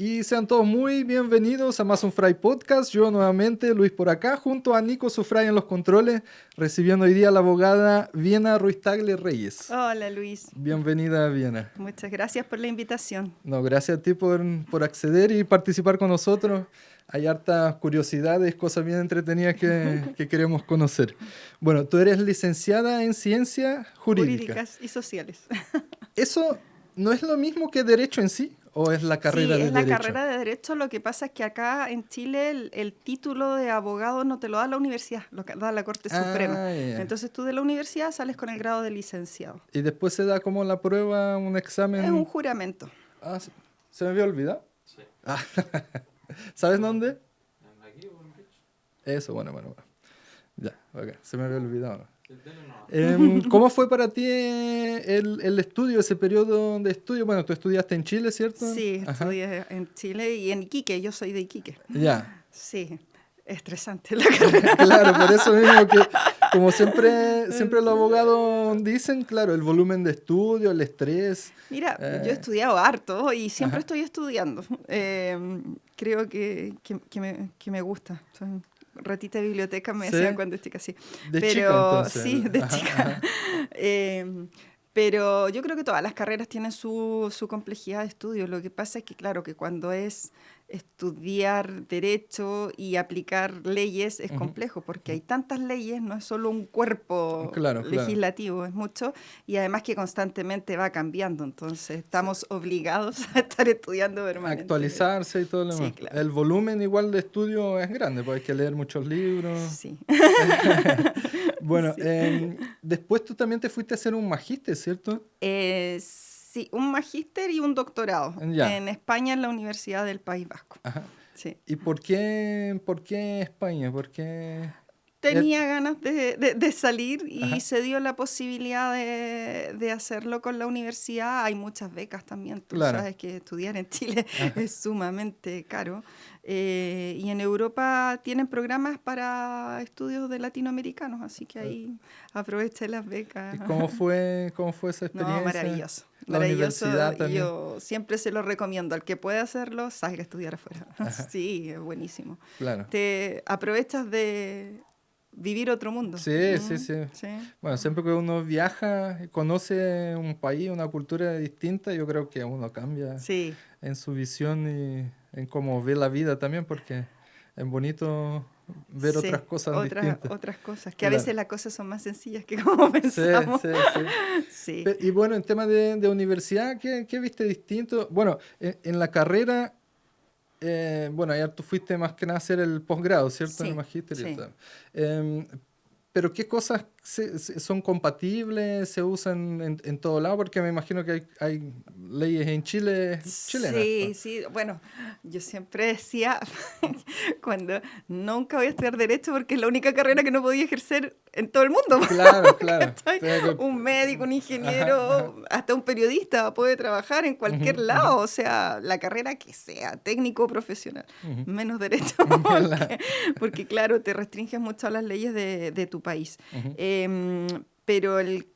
Y sean todos muy bienvenidos a Mason Fry Podcast. Yo nuevamente, Luis por acá, junto a Nico Sufray en los controles, recibiendo hoy día a la abogada Viena Ruiz-Tagle Reyes. Hola Luis. Bienvenida, Viena. Muchas gracias por la invitación. No, gracias a ti por acceder y participar con nosotros. Hay hartas curiosidades, cosas bien entretenidas que queremos conocer. Bueno, tú eres licenciada en Ciencias Jurídicas. Jurídicas y sociales. ¿Eso no es lo mismo que Derecho en sí? ¿O es la carrera de Derecho? Sí, es la carrera de Derecho. Lo que pasa es que acá en Chile el título de abogado no te lo da la universidad, lo da la Corte Suprema. Yeah. Entonces tú de la universidad sales con el grado de licenciado. Y después se da como la prueba, un examen. Es un juramento. Ah, ¿se me había olvidado? Sí. Ah, ¿sabes dónde? ¿Aquí o en Beach? Eso, bueno. Ya, ok, se me había olvidado. No. ¿Cómo fue para ti el estudio, ese periodo de estudio? Bueno, tú estudiaste en Chile, ¿cierto? Sí, Ajá. Estudié en Chile y en Iquique. Yo soy de Iquique. Ya. Sí, estresante la carrera. Claro, por eso mismo que, como siempre los abogados dicen, claro, el volumen de estudio, el estrés. Mira, yo he estudiado harto y siempre Ajá. estoy estudiando. Creo que me gusta. Soy ratita de biblioteca, me ¿Sí? decían cuando estoy así. De Pero chica, entonces. sí, de Ajá, chica. ajá. Pero yo creo que todas las carreras tienen su complejidad de estudio. Lo que pasa es que, claro, que cuando es estudiar derecho y aplicar leyes es complejo, porque hay tantas leyes, no es solo un cuerpo Claro. legislativo, es mucho, y además que constantemente va cambiando, entonces estamos obligados a estar estudiando permanentemente. Actualizarse y todo lo demás. Sí, claro. El volumen igual de estudio es grande, porque hay que leer muchos libros. Sí. Bueno, Sí. después tú también te fuiste a hacer un magíster, ¿cierto? Sí, un magíster y un doctorado Ya. en España, en la Universidad del País Vasco. Ajá. Sí. ¿Y por qué España? ¿Por qué? Tenía ganas de salir y Ajá. se dio la posibilidad de hacerlo con la universidad. Hay muchas becas también. Tú Claro. sabes que estudiar en Chile Ajá. es sumamente caro. Y en Europa tienen programas para estudios de latinoamericanos, así que ahí aproveché las becas. ¿Y cómo fue esa experiencia? No, maravilloso. La universidad también. Yo siempre se lo recomiendo. Al que pueda hacerlo, salga a estudiar afuera. Ajá. Sí, es buenísimo. Claro. Te aprovechas de vivir otro mundo. Sí. Sí. Bueno, siempre que uno viaja, conoce un país, una cultura distinta, yo creo que uno cambia Sí. en su visión y en cómo ve la vida también, porque es bonito ver Sí, otras cosas distintas. otras cosas, que Claro. a veces las cosas son más sencillas que como pensamos. Sí. Sí. Y bueno, en tema de universidad, ¿qué viste distinto? Bueno, en la carrera, bueno, ya tú fuiste más que nada a hacer el posgrado, ¿cierto? Sí, En el magíster y sí. tal. Pero ¿qué cosas son compatibles, se usan en todo lado? Porque me imagino que hay leyes en Chile chilenas. Sí, sí. Bueno, yo siempre decía cuando nunca voy a estudiar Derecho porque es la única carrera que no podía ejercer en todo el mundo. Claro. ¿Cachai? Un médico, un ingeniero, hasta un periodista puede trabajar en cualquier lado. O sea, la carrera que sea, técnico o profesional. Menos Derecho, porque claro, te restringes mucho a las leyes de tu país. Pero el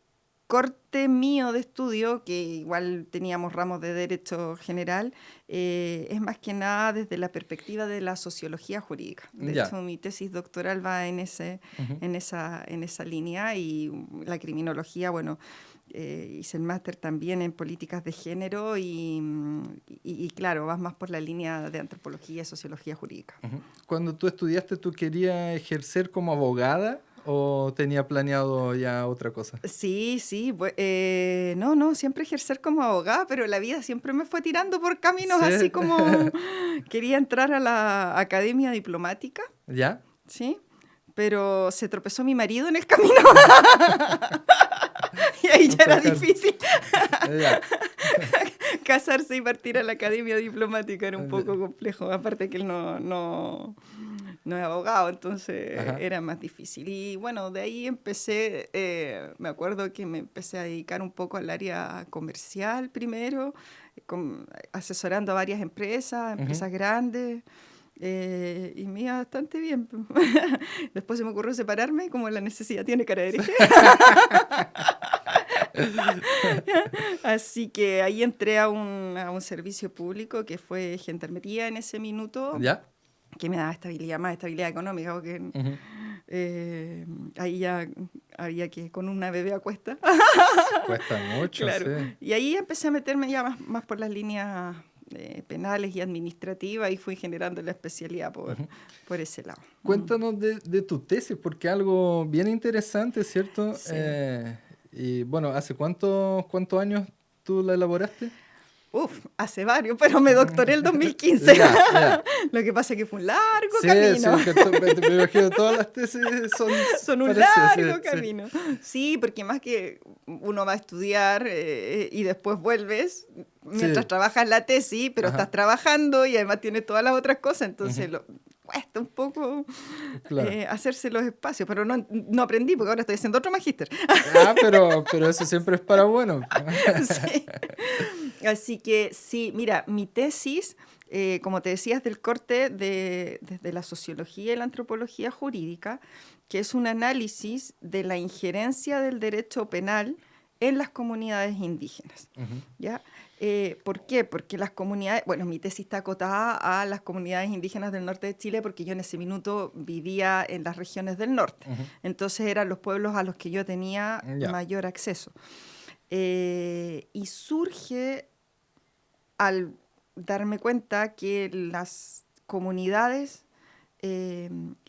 corte mío de estudio, que igual teníamos ramos de derecho general, es más que nada desde la perspectiva de la sociología jurídica. De hecho, mi tesis doctoral va en esa línea, y la criminología, bueno, hice el máster también en políticas de género y claro, vas más por la línea de antropología y sociología jurídica. Cuando tú estudiaste, ¿tú querías ejercer como abogada o tenía planeado ya otra cosa? Sí, no, siempre ejercer como abogada, pero la vida siempre me fue tirando por caminos así como quería entrar a la academia diplomática. ¿Ya? Sí, pero se tropezó mi marido en el camino. Y ahí ya era difícil. Casarse y partir a la academia diplomática era un poco complejo, aparte que él no es abogado, entonces era más difícil. Y bueno, de ahí empecé, me acuerdo que me empecé a dedicar un poco al área comercial primero, asesorando a varias empresas grandes, y me iba bastante bien. Después se me ocurrió separarme, como la necesidad tiene cara de hereje. Así que ahí entré a un servicio público que fue Gendarmería en ese minuto, ¿Ya? que me daba estabilidad, más estabilidad económica, porque Ujú. ahí ya había que con una bebé a cuesta. Cuesta mucho, Claro. sí. Y ahí empecé a meterme ya más por las líneas penales y administrativas y fui generando la especialidad por ese lado. Cuéntanos de tu tesis, porque algo bien interesante, ¿cierto? Sí. Y bueno, ¿hace cuántos años tú la elaboraste? Hace varios, pero me doctoré el 2015. Ya, ya. Lo que pasa es que fue un largo Sí, camino. sí, que me imagino todas las tesis son Son un parecidas, largo sí, sí. camino. Sí, porque más que uno va a estudiar y después vuelves mientras Sí. trabajas la tesis, pero Ajá. estás trabajando y además tienes todas las otras cosas, entonces Ujú. cuesta un poco Claro. hacerse los espacios, pero no aprendí porque ahora estoy haciendo otro magíster. Ah, pero eso siempre es para bueno. Sí. Así que sí, mira, mi tesis, como te decía, es del corte desde la sociología y la antropología jurídica, que es un análisis de la injerencia del derecho penal en las comunidades indígenas. Ujú. ¿Ya? ¿Por qué? Porque las comunidades, bueno, mi tesis está acotada a las comunidades indígenas del norte de Chile porque yo en ese minuto vivía en las regiones del norte. Ujú. Entonces eran los pueblos a los que yo tenía Ya. mayor acceso. Y surge al darme cuenta que las comunidades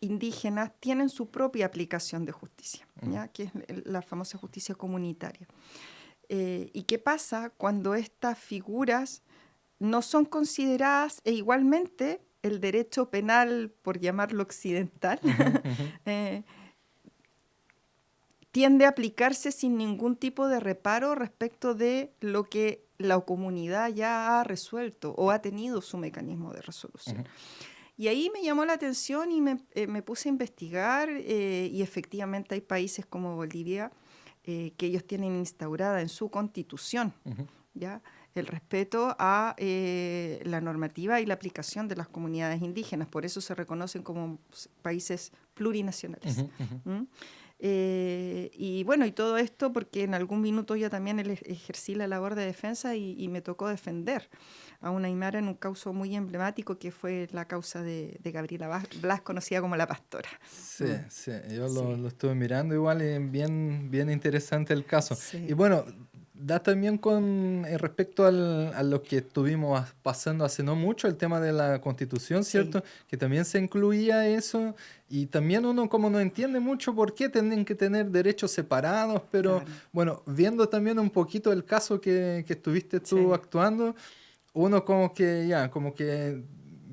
indígenas tienen su propia aplicación de justicia, ¿ya? Que es la famosa justicia comunitaria. ¿Y qué pasa cuando estas figuras no son consideradas e igualmente el derecho penal, por llamarlo occidental, Ujú, ujú. tiende a aplicarse sin ningún tipo de reparo respecto de lo que la comunidad ya ha resuelto o ha tenido su mecanismo de resolución? Ujú. Y ahí me llamó la atención y me puse a investigar y efectivamente hay países como Bolivia que ellos tienen instaurada en su constitución, Ujú. ¿ya? El respeto a la normativa y la aplicación de las comunidades indígenas. Por eso se reconocen como países plurinacionales. Ujú, ujú. ¿Mm? Y bueno, y todo esto porque en algún minuto yo también ejercí la labor de defensa y me tocó defender a una aymara en un caso muy emblemático que fue la causa de Gabriela Blas, conocida como la Pastora. Sí, Mm. sí, yo Sí. lo estuve mirando igual y bien interesante el caso. Y Sí. bueno, da también con respecto a lo que estuvimos pasando hace no mucho, el tema de la Constitución, Sí. ¿cierto? Que también se incluía eso y también uno como no entiende mucho por qué tienen que tener derechos separados, pero Claro. bueno, viendo también un poquito el caso que estuviste tú Sí. actuando, uno como que ya, como que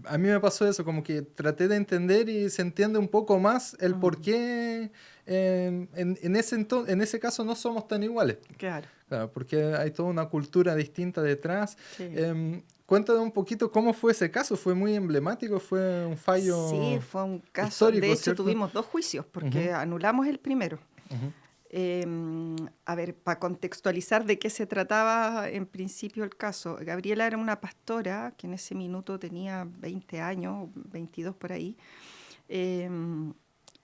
a mí me pasó eso, como que traté de entender y se entiende un poco más el por Mm. qué en ese caso no somos tan iguales. Claro. Claro, porque hay toda una cultura distinta detrás. Sí. Cuéntame un poquito cómo fue ese caso, fue muy emblemático, fue un Sí, fallo fue un caso. De histórico, hecho, ¿cierto? tuvimos dos juicios Ujú, porque anulamos el primero. ujú, A ver, para contextualizar de qué se trataba en principio el caso, Gabriela era una pastora que en ese minuto tenía 20 años, 22 por ahí.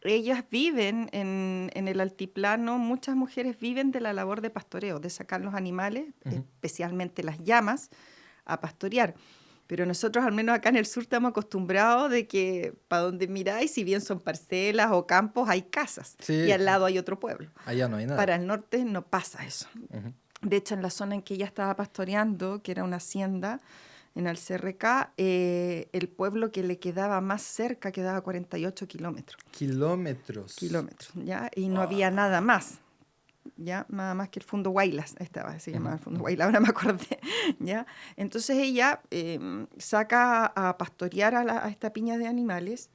Ellas viven en el altiplano, muchas mujeres viven de la labor de pastoreo, de sacar los animales, ujú. especialmente las llamas, a pastorear. Pero nosotros, al menos acá en el sur, estamos acostumbrados de que para donde miráis, si bien son parcelas o campos, hay casas y Sí, al lado hay otro pueblo. allá no hay nada. Para el norte no pasa eso. Ujú. De hecho, en la zona en que ella estaba pastoreando, que era una hacienda en el CRK, el pueblo que le quedaba más cerca quedaba a 48 Kilómetros. kilómetros, ¿ya? Y no había nada más, ¿ya? Nada más que el Fundo Guaylas, se llamaba el Fundo Guaylas, ahora me acordé, ¿ya? Entonces ella saca a pastorear a esta piña de animales,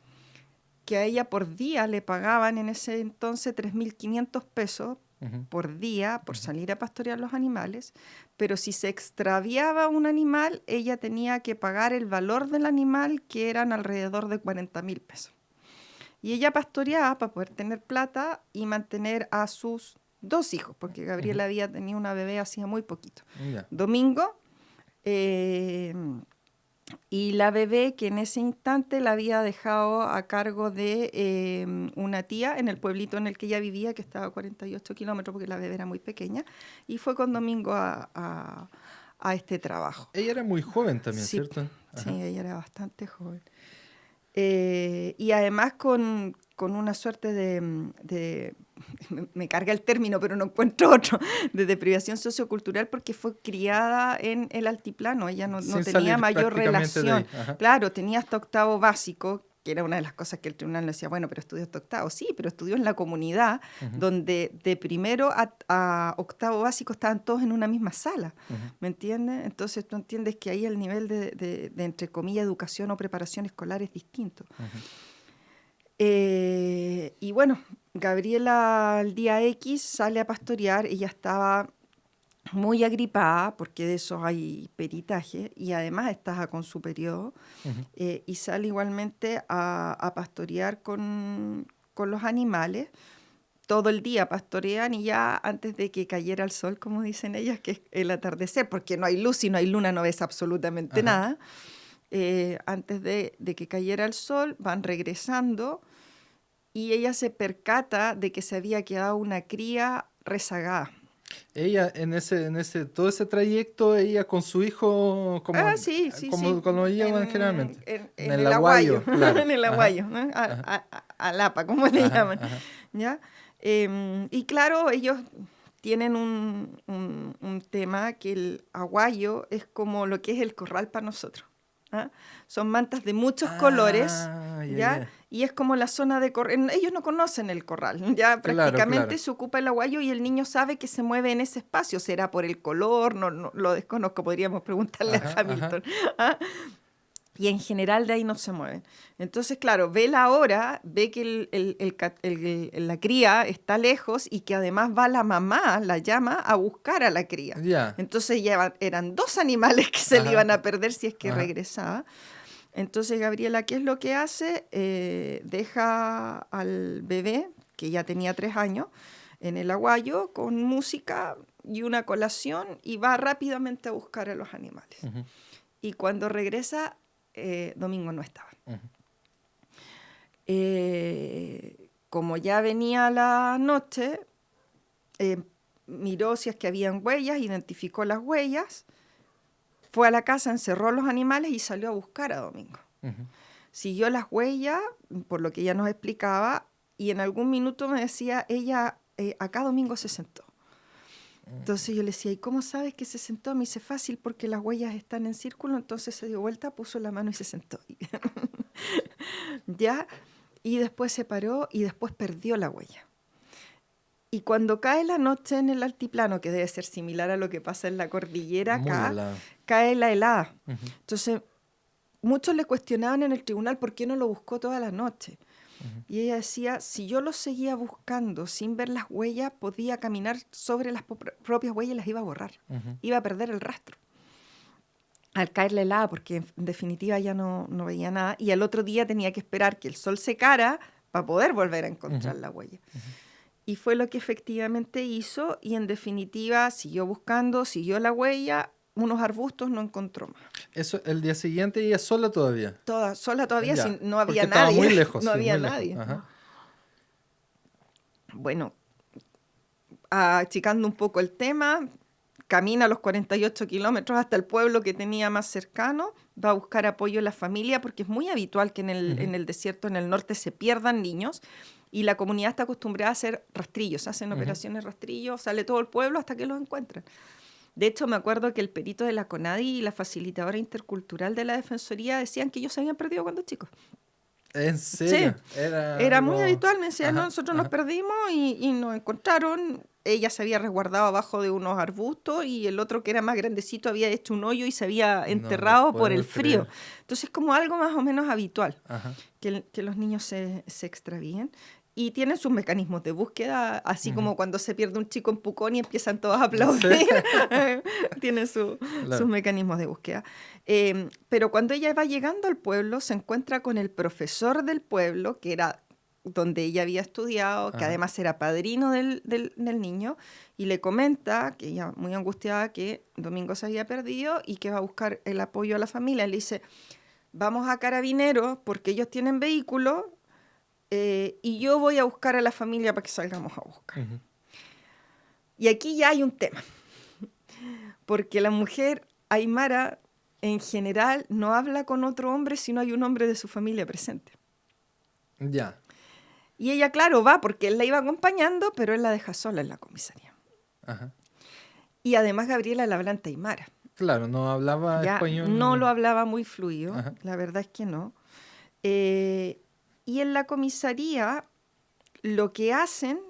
que a ella por día le pagaban en ese entonces 3.500 pesos Ujú. por día por salir a pastorear los animales, pero si se extraviaba un animal, ella tenía que pagar el valor del animal, que eran alrededor de 40.000 pesos. Y ella pastoreaba para poder tener plata y mantener a sus dos hijos, porque Gabriela había tenido una bebé hacía muy poquito. Ya. Domingo, eh, Y la bebé, que en ese instante la había dejado a cargo de una tía en el pueblito en el que ella vivía, que estaba a 48 kilómetros, porque la bebé era muy pequeña, y fue con Domingo a este trabajo. Ella era muy joven también, Sí, ¿cierto? sí, Ajá. ella era bastante joven. Y además con una suerte me carga el término, pero no encuentro otro, de deprivación sociocultural, porque fue criada en el altiplano, ella no Sin tenía salir mayor prácticamente de relación. ahí. Ajá. Claro, tenía hasta octavo básico, que era una de las cosas que el tribunal le decía, bueno, pero estudió hasta octavo. Sí, pero estudió en la comunidad, donde de primero a octavo básico estaban todos en una misma sala, ¿me entiendes? Entonces tú entiendes que ahí el nivel de entre comillas, educación o preparación escolar es distinto. Y bueno, Gabriela el día X sale a pastorear, ella estaba muy agripada, porque de eso hay peritaje, y además estaba con su periodo, y sale igualmente a pastorear con los animales. Todo el día pastorean y ya antes de que cayera el sol, como dicen ellas, que es el atardecer, porque no hay luz y no hay luna, no ves absolutamente Ajá. nada. Antes de que cayera el sol, van regresando y ella se percata de que se había quedado una cría rezagada. Ella todo ese trayecto, ella con su hijo, Sí, sí, como sí. lo llevan generalmente. En el el aguayo, claro. en el Ajá, aguayo, ¿no? ajá, A Lapa, como le ajá, llaman. ajá. ¿Ya? Y claro, ellos tienen un tema que el aguayo es como lo que es el corral para nosotros. ¿Ah? Son mantas de muchos colores, Ah, ¿ya? Y es como la zona de corral. Ellos no conocen el corral, ya Claro, prácticamente claro. se ocupa el aguayo y el niño sabe que se mueve en ese espacio. ¿Será por el color? No lo desconozco, podríamos preguntarle Ajá, a Hamilton. ¿Ah? Y en general de ahí no se mueven. Entonces, claro, ve la hora, ve que la cría está lejos y que además va la mamá, la llama, a buscar a la cría. Ya. Entonces ya eran dos animales que se le Ajá, iban a perder si es que ajá. regresaba. Entonces Gabriela, ¿qué es lo que hace? Deja al bebé, que ya tenía 3 años, en el aguayo con música y una colación y va rápidamente a buscar a los animales. Ujú, Y cuando regresa, Domingo no estaba. ujú. Como ya venía la noche, miró si es que habían huellas, identificó las huellas, fue a la casa, encerró los animales y salió a buscar a Domingo. Ujú. Siguió las huellas, por lo que ella nos explicaba, y en algún minuto me decía, ella, acá Domingo se sentó. Entonces yo le decía, ¿y cómo sabes que se sentó? Me dice, fácil, porque las huellas están en círculo. Entonces se dio vuelta, puso la mano y se sentó. ¿Ya? Y después se paró y después perdió la huella. Y cuando cae la noche en el altiplano, que debe ser similar a lo que pasa en la cordillera Muy acá, helado. cae la helada. Ujú. Entonces, muchos le cuestionaban en el tribunal por qué no lo buscó toda la noche. Y ella decía, si yo lo seguía buscando sin ver las huellas, podía caminar sobre las propias huellas y las iba a borrar. Ujú. Iba a perder el rastro. Al caer la helada, porque en definitiva ya no veía nada. Y al otro día tenía que esperar que el sol secara para poder volver a encontrar la huella. Y fue lo que efectivamente hizo y en definitiva siguió buscando, siguió la huella, unos arbustos, no encontró más. Eso, el día siguiente ella sola todavía. Sola todavía, Ya, si no había porque estaba nadie. muy lejos. No sí, había muy lejos. nadie. Ajá. Bueno, achicando un poco el tema, camina los 48 kilómetros hasta el pueblo que tenía más cercano, va a buscar apoyo en la familia, porque es muy habitual que en el desierto, en el norte, se pierdan niños, y la comunidad está acostumbrada a hacer rastrillos, hacen operaciones rastrillos, sale todo el pueblo hasta que los encuentran. De hecho, me acuerdo que el perito de la CONADI y la facilitadora intercultural de la Defensoría decían que ellos se habían perdido cuando chicos. ¿En Sí, serio? era muy habitual, me decían, Ajá, nosotros ajá. nos perdimos y nos encontraron. Ella se había resguardado abajo de unos arbustos y el otro, que era más grandecito, había hecho un hoyo y se había No enterrado lo por el puedo frío. creer. Entonces, como algo más o menos habitual, Ajá. que los niños se extravíen. Y tienen sus mecanismos de búsqueda, así como cuando se pierde un chico en Pucón y empiezan todos a aplaudir. Tienen sus Claro. mecanismos de búsqueda. Pero cuando ella va llegando al pueblo, se encuentra con el profesor del pueblo, que era donde ella había estudiado, que Ajá. además era padrino del niño, y le comenta, que ella muy angustiada, que Domingo se había perdido y que va a buscar el apoyo a la familia. Le dice, vamos a Carabineros porque ellos tienen vehículo y yo voy a buscar a la familia para que salgamos a buscar. Ujú. Y aquí ya hay un tema, porque la mujer aymara en general no habla con otro hombre si no hay un hombre de su familia presente. Ya. Y ella, claro, va porque él la iba acompañando, pero él la deja sola en la comisaría. Ajá. Y además Gabriela la habla en aymara. Claro, no hablaba Ya español. no lo hablaba muy fluido, Ajá. la verdad es que no. Y en la comisaría lo que hacen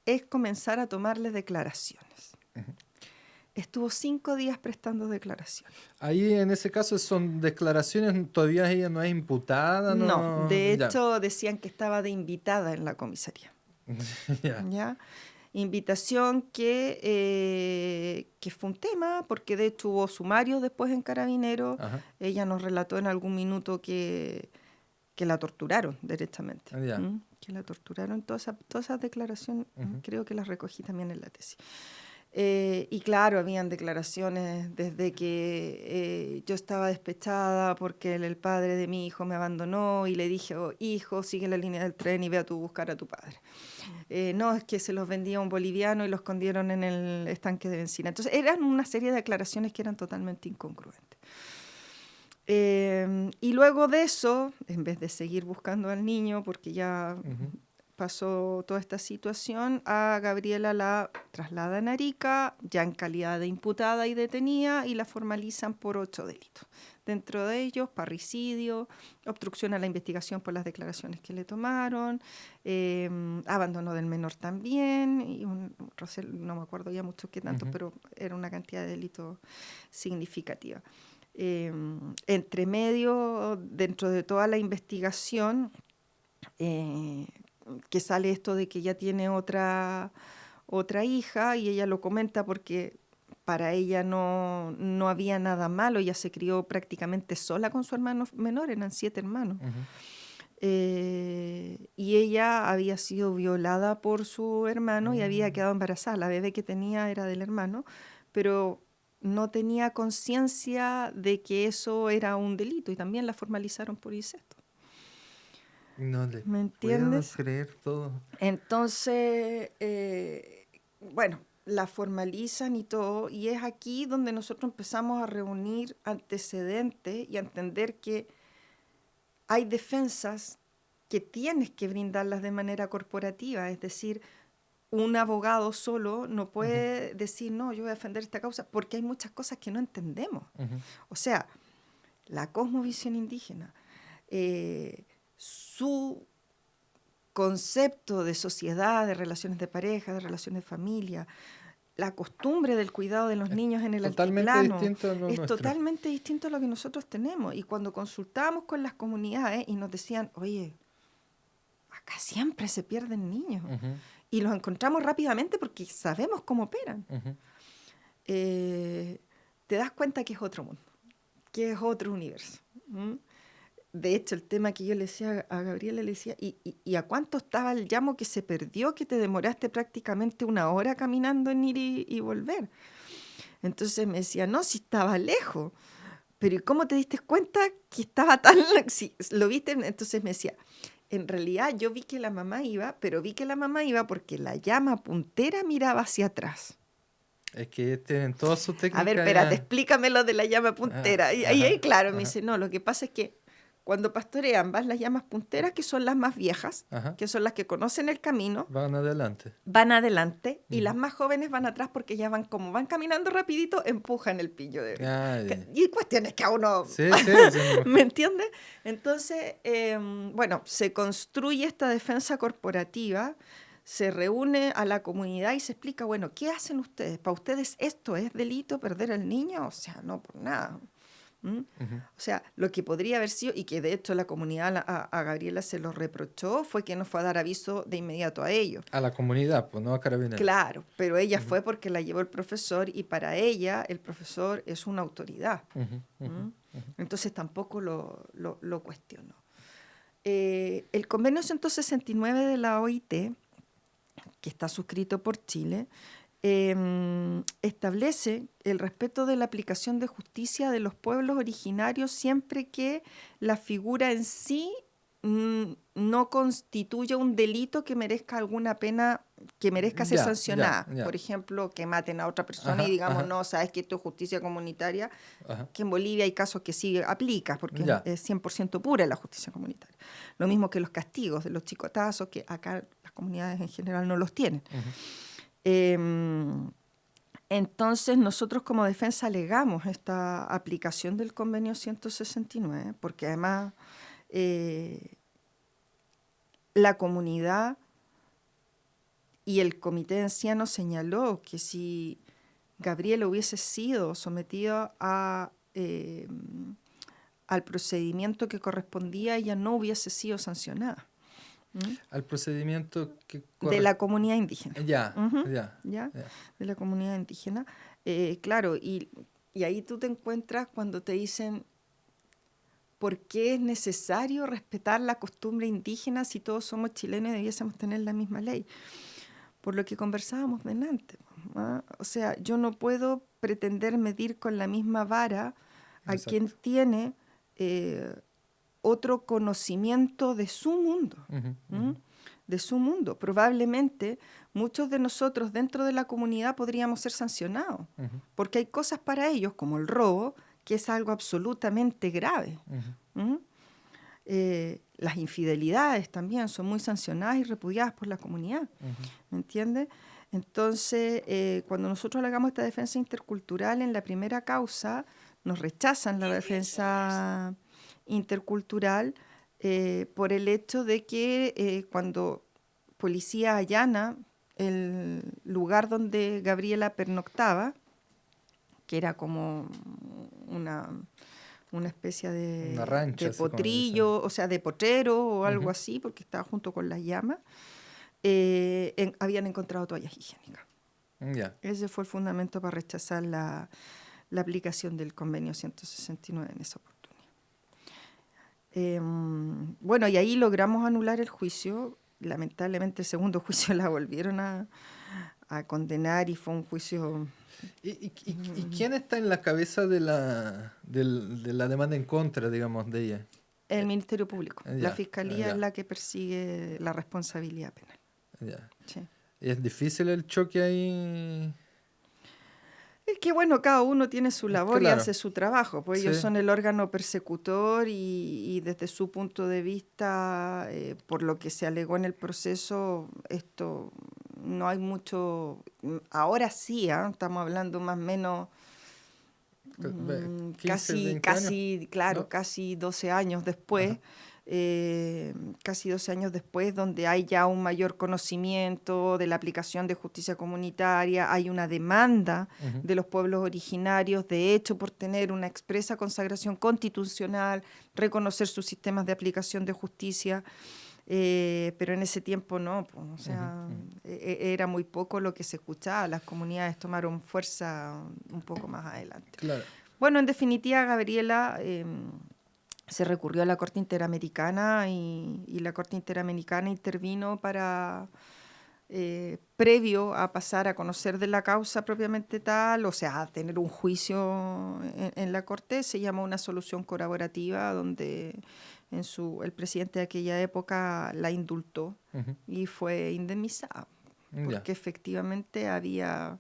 es comenzar a tomarle declaraciones. Estuvo 5 días prestando declaraciones. Ahí en ese caso son declaraciones, todavía ella no es imputada, No, no. de Ya. hecho decían que estaba de invitada en la comisaría. Ya. ¿Ya? Invitación que fue un tema, porque de hecho hubo sumario después en Carabineros. Ajá. Ella nos relató en algún minuto que la torturaron directamente. Ya. Que la torturaron. Todas esas declaraciones creo que las recogí también en la tesis. Y claro, habían declaraciones desde que yo estaba despechada porque el padre de mi hijo me abandonó y le dije, oh, hijo, sigue la línea del tren y ve a tú buscar a tu padre. No, es que se los vendía a un boliviano y los escondieron en el estanque de benzina. Entonces eran una serie de declaraciones que eran totalmente incongruentes. Y luego de eso, en vez de seguir buscando al niño, porque ya pasó toda esta situación, a Gabriela la trasladan a Arica, ya en calidad de imputada y detenida, y la formalizan por 8 delitos. Dentro de ellos, parricidio, obstrucción a la investigación por las declaraciones que le tomaron, abandono del menor también, y no me acuerdo ya mucho qué tanto, pero era una cantidad de delitos significativa. Entre medio, dentro de toda la investigación, que sale esto de que ella tiene otra hija y ella lo comenta porque para ella no había nada malo, ella se crió prácticamente sola con su hermano menor, eran 7 hermanos. Y ella había sido violada por su hermano y había quedado embarazada, la bebé que tenía era del hermano, pero no tenía conciencia de que eso era un delito y también la formalizaron por incesto. No le ¿Me puedo entiendes? creer todo. Entonces, bueno, la formalizan y todo, y es aquí donde nosotros empezamos a reunir antecedentes y a entender que hay defensas que tienes que brindarlas de manera corporativa, es decir, un abogado solo no puede decir, no, yo voy a defender esta causa, porque hay muchas cosas que no entendemos. O sea, la cosmovisión indígena, su concepto de sociedad, de relaciones de pareja, de relaciones de familia, la costumbre del cuidado de los niños en el Totalmente altiplano, distinto a lo es nuestro. totalmente distinto a lo que nosotros tenemos. Y cuando consultábamos con las comunidades y nos decían, oye, acá siempre se pierden niños. Y los encontramos rápidamente porque sabemos cómo operan. Te das cuenta que es otro mundo, que es otro universo. De hecho, el tema que yo le decía a Gabriela, le decía, ¿y a cuánto estaba el llamo que se perdió, que te demoraste prácticamente 1 hora caminando en ir y volver? Entonces me decía, no, si estaba lejos. Pero ¿y cómo te diste cuenta que estaba tan lejos? Si lo viste, entonces me decía, en realidad yo vi que la mamá iba, pero vi que la mamá iba porque la llama puntera miraba hacia atrás. Es que tienen toda su técnica. A ver, espérate, explícame lo de la llama puntera. Y ahí, claro, me dice, no, lo que pasa es que cuando pastorean van las llamas punteras, que son las más viejas, que son las que conocen el camino. Van adelante. Y las más jóvenes van atrás porque ya como van caminando rapidito, empujan el pillo. Y cuestiones que a uno... Sí. ¿Me entiendes? Entonces, bueno, se construye esta defensa corporativa, se reúne a la comunidad y se explica, bueno, ¿qué hacen ustedes? ¿Para ustedes esto es delito, perder al niño? O sea, no, por nada. O sea, lo que podría haber sido, y que de hecho la comunidad a Gabriela se lo reprochó, fue que no fue a dar aviso de inmediato a ellos. A la comunidad, pues no a Carabineros. Claro, pero ella fue porque la llevó el profesor y para ella el profesor es una autoridad. Entonces tampoco lo cuestionó. El convenio 169 de la OIT, que está suscrito por Chile, establece el respeto de la aplicación de justicia de los pueblos originarios siempre que la figura en sí no constituya un delito que merezca alguna pena, que merezca ser sancionada. Por ejemplo, que maten a otra persona y digamos, no, sabes que esto es justicia comunitaria, que en Bolivia hay casos que sí aplica, porque es 100% pura la justicia comunitaria. Lo mismo que los castigos de los chicotazos, que acá las comunidades en general no los tienen. Entonces, nosotros como defensa alegamos esta aplicación del convenio 169, porque además la comunidad y el comité de ancianos señaló que si Gabriela hubiese sido sometida al procedimiento que correspondía, ella no hubiese sido sancionada. Al procedimiento que de la comunidad indígena. Ya. De la comunidad indígena. Claro, y ahí tú te encuentras cuando te dicen por qué es necesario respetar la costumbre indígena si todos somos chilenos y debiésemos tener la misma ley. Por lo que conversábamos delante. O sea, yo no puedo pretender medir con la misma vara a quien tiene otro conocimiento de su mundo. De su mundo. Probablemente muchos de nosotros dentro de la comunidad podríamos ser sancionados, porque hay cosas para ellos, como el robo, que es algo absolutamente grave. Las infidelidades también son muy sancionadas y repudiadas por la comunidad. ¿Me entiendes? Entonces, cuando nosotros alegamos esta defensa intercultural, en la primera causa nos rechazan la defensa intercultural por el hecho de que cuando policía allana el lugar donde Gabriela pernoctaba, que era como una especie de, rancha, de potrillo, o sea, de potrero o algo así, porque estaba junto con las llamas, habían encontrado toallas higiénicas. Ese fue el fundamento para rechazar la aplicación del convenio 169 en esa oportunidad. Bueno, y ahí logramos anular el juicio. Lamentablemente el segundo juicio la volvieron a condenar y fue un juicio... ¿Y quién está en la cabeza de la demanda en contra, digamos, de ella? El Ministerio Público. La Fiscalía es la que persigue la responsabilidad penal. Sí. ¿Es difícil el choque ahí? Es que bueno, cada uno tiene su labor y hace su trabajo, pues ellos son el órgano persecutor y desde su punto de vista, por lo que se alegó en el proceso, esto no hay mucho, ahora sí, estamos hablando más o menos 15, casi 12 años después. Casi 12 años después, donde hay ya un mayor conocimiento de la aplicación de justicia comunitaria, hay una demanda de los pueblos originarios, de hecho, por tener una expresa consagración constitucional, reconocer sus sistemas de aplicación de justicia, pero en ese tiempo no, pues, o sea, era muy poco lo que se escuchaba, las comunidades tomaron fuerza un poco más adelante. Claro. Bueno, en definitiva, Gabriela... se recurrió a la Corte Interamericana y la Corte Interamericana intervino para, previo a pasar a conocer de la causa propiamente tal, o sea, a tener un juicio en la Corte, se llamó una solución colaborativa donde el presidente de aquella época la indultó y fue indemnizada, porque efectivamente había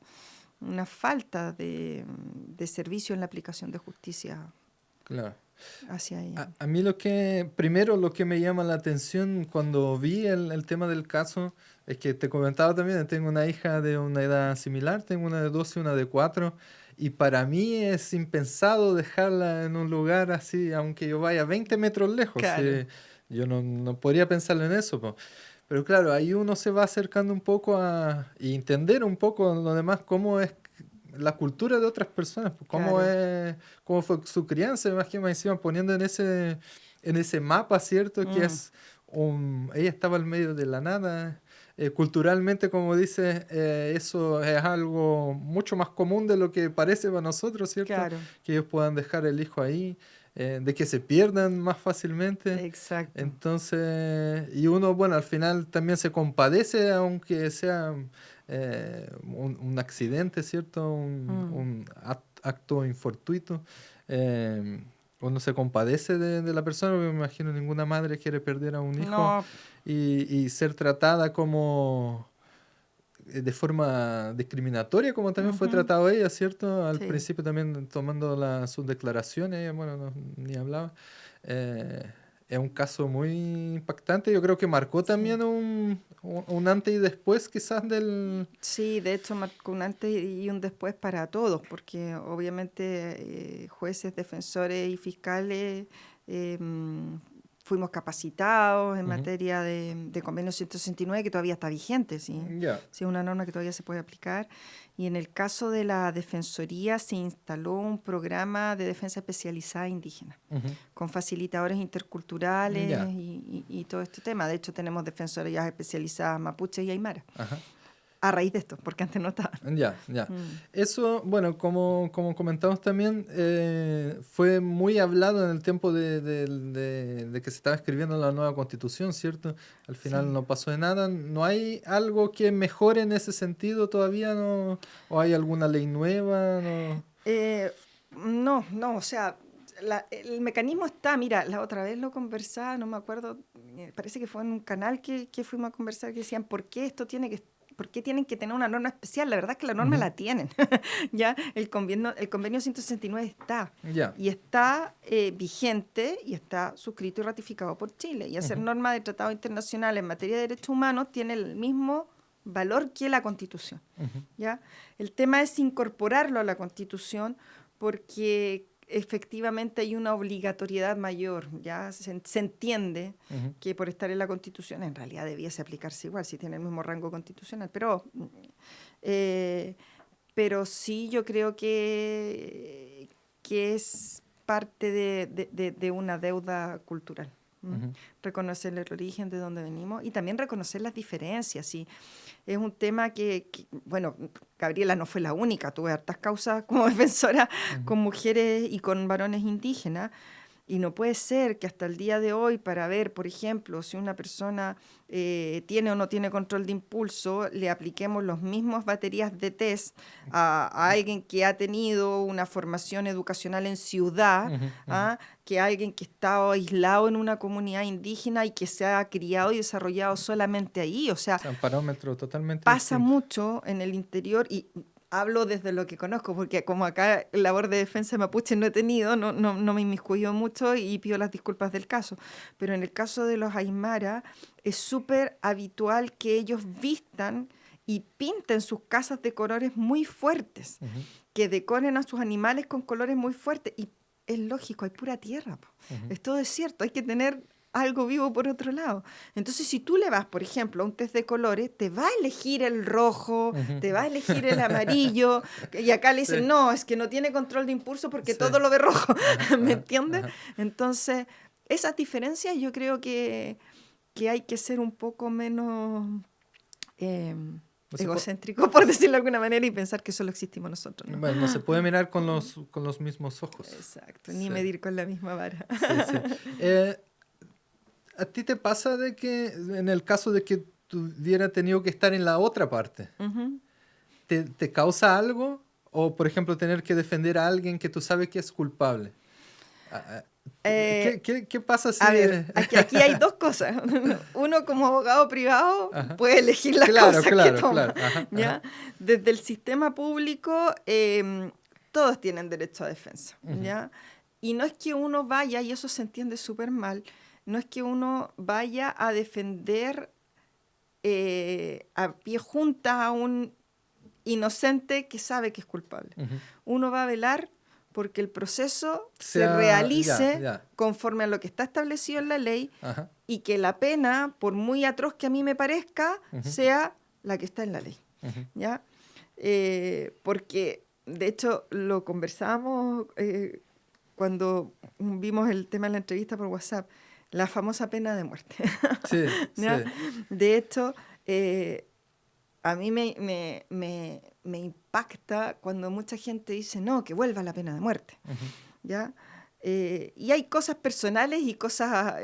una falta de servicio en la aplicación de justicia. Claro. Hacia ella. A mí lo que me llama la atención cuando vi el tema del caso es que te comentaba también, tengo una hija de una edad similar, tengo una de 12 y una de 4, y para mí es impensado dejarla en un lugar así, aunque yo vaya 20 metros lejos. Claro. Yo no podría pensarlo en eso, po. Pero claro, ahí uno se va acercando un poco a entender un poco lo demás, cómo es la cultura de otras personas, cómo fue su crianza, más que me encima poniendo en ese mapa, ¿cierto? Que es ella estaba al medio de la nada. Culturalmente, como dices, eso es algo mucho más común de lo que parece para nosotros, ¿cierto? Claro. Que ellos puedan dejar el hijo ahí, de que se pierdan más fácilmente. Exacto. Entonces, y uno, bueno, al final también se compadece, aunque sea un accidente, ¿cierto? Un acto infortuito. Uno se compadece de la persona, porque me imagino ninguna madre quiere perder a un hijo No, y ser tratada como de forma discriminatoria, como también fue tratado ella, ¿cierto? Al sí. principio también tomando sus declaraciones, ella, bueno, ni hablaba. Eh, es un caso muy impactante, yo creo que marcó Sí. también un antes y después quizás del... Sí, de hecho marcó un antes y un después para todos, porque obviamente jueces, defensores y fiscales fuimos capacitados en Ujú. materia de convenio 169, que todavía está vigente, ¿sí? Ya. Sí, es una norma que todavía se puede aplicar. Y en el caso de la Defensoría se instaló un programa de defensa especializada indígena, Ujú. con facilitadores interculturales Ya. y todo este tema. De hecho, tenemos defensorías especializadas mapuches y aymara. Ajá. A raíz de esto, porque antes no estaba. Ya, ya. Mm. Eso, bueno, como comentamos también, fue muy hablado en el tiempo de que se estaba escribiendo la nueva constitución, ¿cierto? Al final Sí. no pasó de nada. ¿No hay algo que mejore en ese sentido todavía? ¿No? ¿O hay alguna ley nueva? ¿No? No, o sea, el mecanismo está, mira, la otra vez lo conversaba, no me acuerdo, parece que fue en un canal que fuimos a conversar, que decían, ¿por qué tienen que tener una norma especial? La verdad es que la norma Ujú. la tienen, ¿ya? El convenio 169 está, Ya. y está vigente, y está suscrito y ratificado por Chile, y hacer Ujú. normas de tratados internacionales en materia de derechos humanos tiene el mismo valor que la Constitución, Ujú. ¿ya? El tema es incorporarlo a la Constitución porque efectivamente hay una obligatoriedad mayor, ya se entiende Ujú. que por estar en la Constitución en realidad debiese aplicarse igual si tiene el mismo rango constitucional, eh, pero sí yo creo que es parte de una deuda cultural. ¿M? Ujú. Reconocer el origen de donde venimos y también reconocer las diferencias. ¿Sí? Es un tema bueno, Gabriela no fue la única, tuve hartas causas como defensora Ujú. con mujeres y con varones indígenas, y no puede ser que hasta el día de hoy, para ver, por ejemplo, si una persona tiene o no tiene control de impulso, le apliquemos las mismas baterías de test a alguien que ha tenido una formación educacional en ciudad, Ujú. Ujú. ¿ah? Que alguien que está aislado en una comunidad indígena y que se ha criado y desarrollado solamente ahí. O sea, Son parámetros totalmente pasa distintos. mucho en el interior y hablo desde lo que conozco, porque como acá labor de defensa mapuche no he tenido, no me inmiscuyo mucho y pido las disculpas del caso. Pero en el caso de los aymara es súper habitual que ellos vistan y pinten sus casas de colores muy fuertes, Ujú. que decoren a sus animales con colores muy fuertes. Y es lógico, hay pura tierra, po. Ujú. Es todo desierto, hay que tener algo vivo por otro lado. Entonces, si tú le vas, por ejemplo, a un test de colores, te va a elegir el rojo, Ujú. te va a elegir el amarillo, y acá le Sí, dicen, no, es que no tiene control de impulso porque sí. todo lo ve rojo, Ajá, ¿me ajá, entiendes? ajá. Entonces, esas diferencias yo creo que hay que ser un poco menos eh, No se puede, egocéntrico, por decirlo de alguna manera, y pensar que solo existimos nosotros, ¿no? bueno, no se puede mirar con los mismos ojos. Exacto, ni Sí, medir con la misma vara. sí, sí. Eh, ¿A ti te pasa de que en el caso de que tuviera tenido que estar en la otra parte, Ujú. te causa algo? O, por ejemplo, tener que defender a alguien que tú sabes que es culpable. Ah, ah, Eh, ¿Qué pasa si... A ver, aquí hay dos cosas. Uno, como abogado privado, Ajá. puede elegir las Claro, causas que claro, toma, claro. Ajá, ajá. ¿ya? Desde el sistema público, todos tienen derecho a defensa, Ujú. ¿ya? Y no es que uno vaya, y eso se entiende súper mal, no es que uno vaya a defender a pie junta a un inocente que sabe que es culpable. Ujú. Uno va a velar porque el proceso se Ya, realice ya. conforme a lo que está establecido en la ley Ajá. y que la pena, por muy atroz que a mí me parezca, Ujú. sea la que está en la ley. Ujú. ¿Ya? Porque, de hecho, lo conversábamos cuando vimos el tema en la entrevista por WhatsApp, la famosa pena de muerte. Sí, sí. ¿Ya? De hecho, a mí me impacta cuando mucha gente dice, no, que vuelva la pena de muerte. Ujú. ¿Ya? Y hay cosas personales y cosas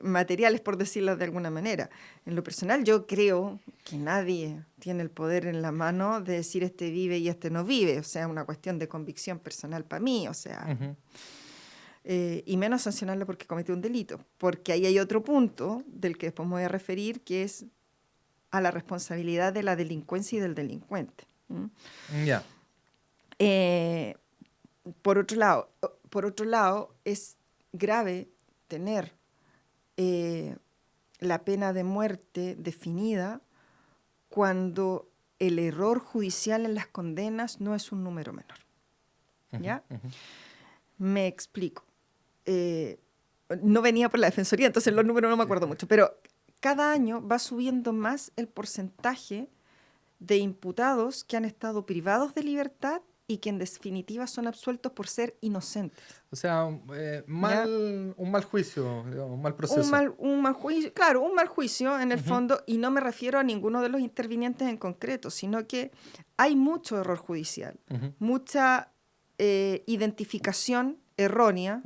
materiales, por decirlo de alguna manera. En lo personal, yo creo que nadie tiene el poder en la mano de decir este vive y este no vive. O sea, es una cuestión de convicción personal para mí. O sea, y menos sancionarlo porque cometió un delito. Porque ahí hay otro punto del que después me voy a referir, que es a la responsabilidad de la delincuencia y del delincuente. Ya. Por otro lado, es grave tener la pena de muerte definida cuando el error judicial en las condenas no es un número menor. ¿Ya? Me explico. No venía por la Defensoría, entonces los números no me acuerdo mucho, pero cada año va subiendo más el porcentaje de imputados que han estado privados de libertad y que en definitiva son absueltos por ser inocentes. O sea, un mal juicio, digamos, un mal proceso. Un mal juicio, claro, un mal juicio en el fondo, y no me refiero a ninguno de los intervinientes en concreto, sino que hay mucho error judicial, mucha identificación errónea,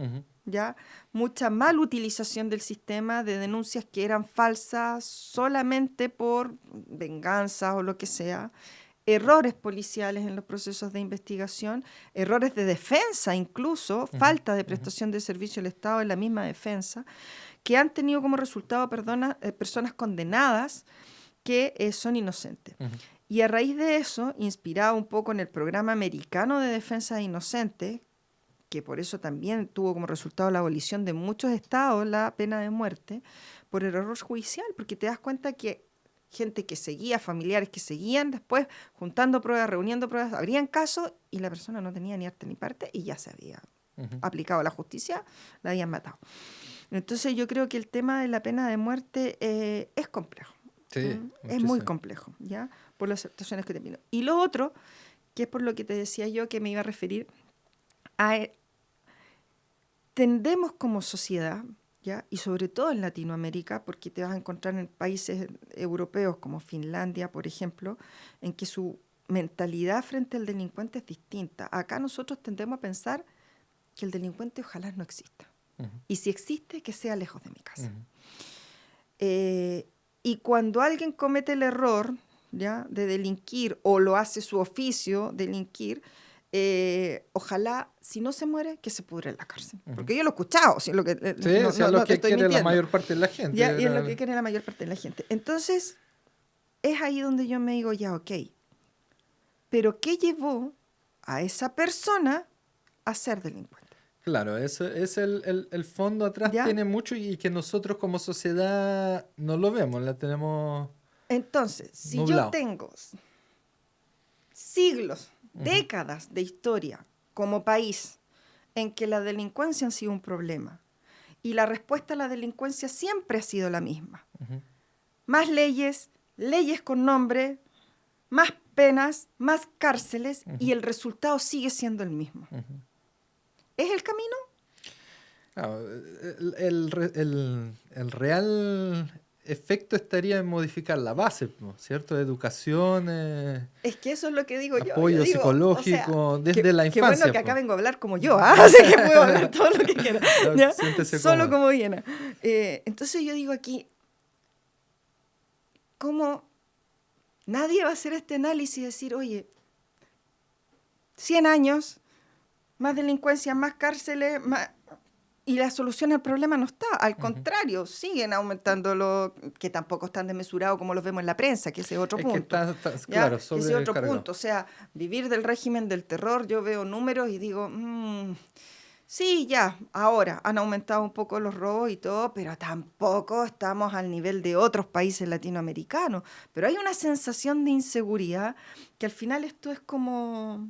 ¿ya? Mucha mal utilización del sistema de denuncias que eran falsas solamente por venganza o lo que sea, errores policiales en los procesos de investigación, errores de defensa incluso, falta de prestación de servicio al Estado en la misma defensa, que han tenido como resultado personas condenadas que son inocentes. Y a raíz de eso, inspirado un poco en el programa americano de defensa de inocentes, que por eso también tuvo como resultado la abolición de muchos estados la pena de muerte, por el error judicial, porque te das cuenta que gente que seguía, familiares que seguían, después juntando pruebas, reuniendo pruebas, abrían casos y la persona no tenía ni arte ni parte y ya se había aplicado a la justicia, la habían matado. Entonces yo creo que el tema de la pena de muerte es complejo. Sí, es muy complejo, ¿ya? Por las situaciones que termino. Y lo otro, que es por lo que te decía yo que me iba a referir, tendemos como sociedad, ¿ya? Y sobre todo en Latinoamérica, porque te vas a encontrar en países europeos como Finlandia, por ejemplo, en que su mentalidad frente al delincuente es distinta. Acá nosotros tendemos a pensar que el delincuente ojalá no exista. Y si existe, que sea lejos de mi casa. Y cuando alguien comete el error, ¿ya?, de delinquir o lo hace su oficio, delinquir, ojalá, si no se muere, que se pudre en la cárcel. Porque yo lo he escuchado. Si es lo que, lo que quiere la mayor parte de la gente. ¿Ya? Y es lo que quiere la mayor parte de la gente. Entonces, es ahí donde yo me digo, ya, ok, pero ¿qué llevó a esa persona a ser delincuente? Claro, eso es el fondo atrás, ¿ya? Tiene mucho y que nosotros como sociedad no lo vemos, la tenemos. Entonces, si nublado. Yo tengo siglos, décadas de historia como país en que la delincuencia ha sido un problema y la respuesta a la delincuencia siempre ha sido la misma. Más leyes, leyes con nombre, más penas, más cárceles y el resultado sigue siendo el mismo. ¿Es el camino? Claro, el real efecto estaría en modificar la base, ¿cierto? De educación. Es que eso es lo que digo yo. Apoyo psicológico, o sea, desde la infancia. Qué bueno que acá vengo a hablar como yo, así que puedo hablar todo lo que quiera. Solo como viene. Entonces yo digo aquí, ¿cómo nadie va a hacer este análisis y decir, oye, 100 años, más delincuencia, más cárceles, más... y la solución al problema no está? Al contrario, siguen aumentando que tampoco están desmesurados como los vemos en la prensa, que ese es otro punto. Claro, ese es otro punto. O sea, vivir del régimen del terror, yo veo números y digo, sí, ya, ahora han aumentado un poco los robos y todo, pero tampoco estamos al nivel de otros países latinoamericanos. Pero hay una sensación de inseguridad que al final esto es como...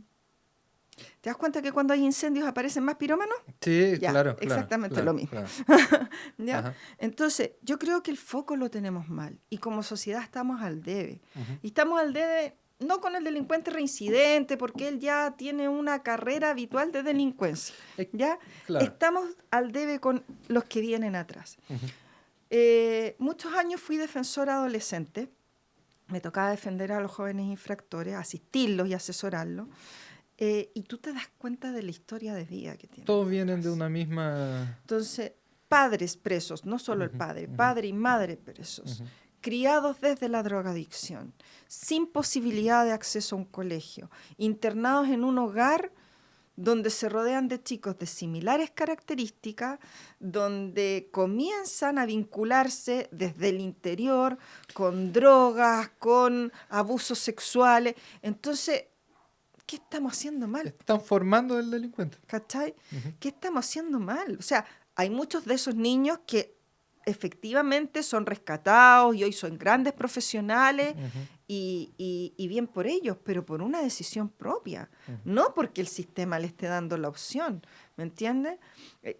¿Te das cuenta que cuando hay incendios aparecen más pirómanos? Sí, ya, claro. Exactamente lo mismo. Claro. ¿Ya? Entonces, yo creo que el foco lo tenemos mal y como sociedad estamos al debe. Y estamos al debe no con el delincuente reincidente, porque él ya tiene una carrera habitual de delincuencia. ¿Ya? Claro. Estamos al debe con los que vienen atrás. Muchos años fui defensora adolescente. Me tocaba defender a los jóvenes infractores, asistirlos y asesorarlos. y tú te das cuenta de la historia de vida que tienen. Todos vienen de una misma... Entonces, padres presos, no solo el padre, padre y madre presos, criados desde la drogadicción, sin posibilidad de acceso a un colegio, internados en un hogar donde se rodean de chicos de similares características, donde comienzan a vincularse desde el interior con drogas, con abusos sexuales. Entonces, ¿qué estamos haciendo mal? Están formando el delincuente. ¿Cachai? ¿Qué estamos haciendo mal? O sea, hay muchos de esos niños que efectivamente son rescatados y hoy son grandes profesionales y bien por ellos, pero por una decisión propia, no porque el sistema le esté dando la opción, ¿me entiendes?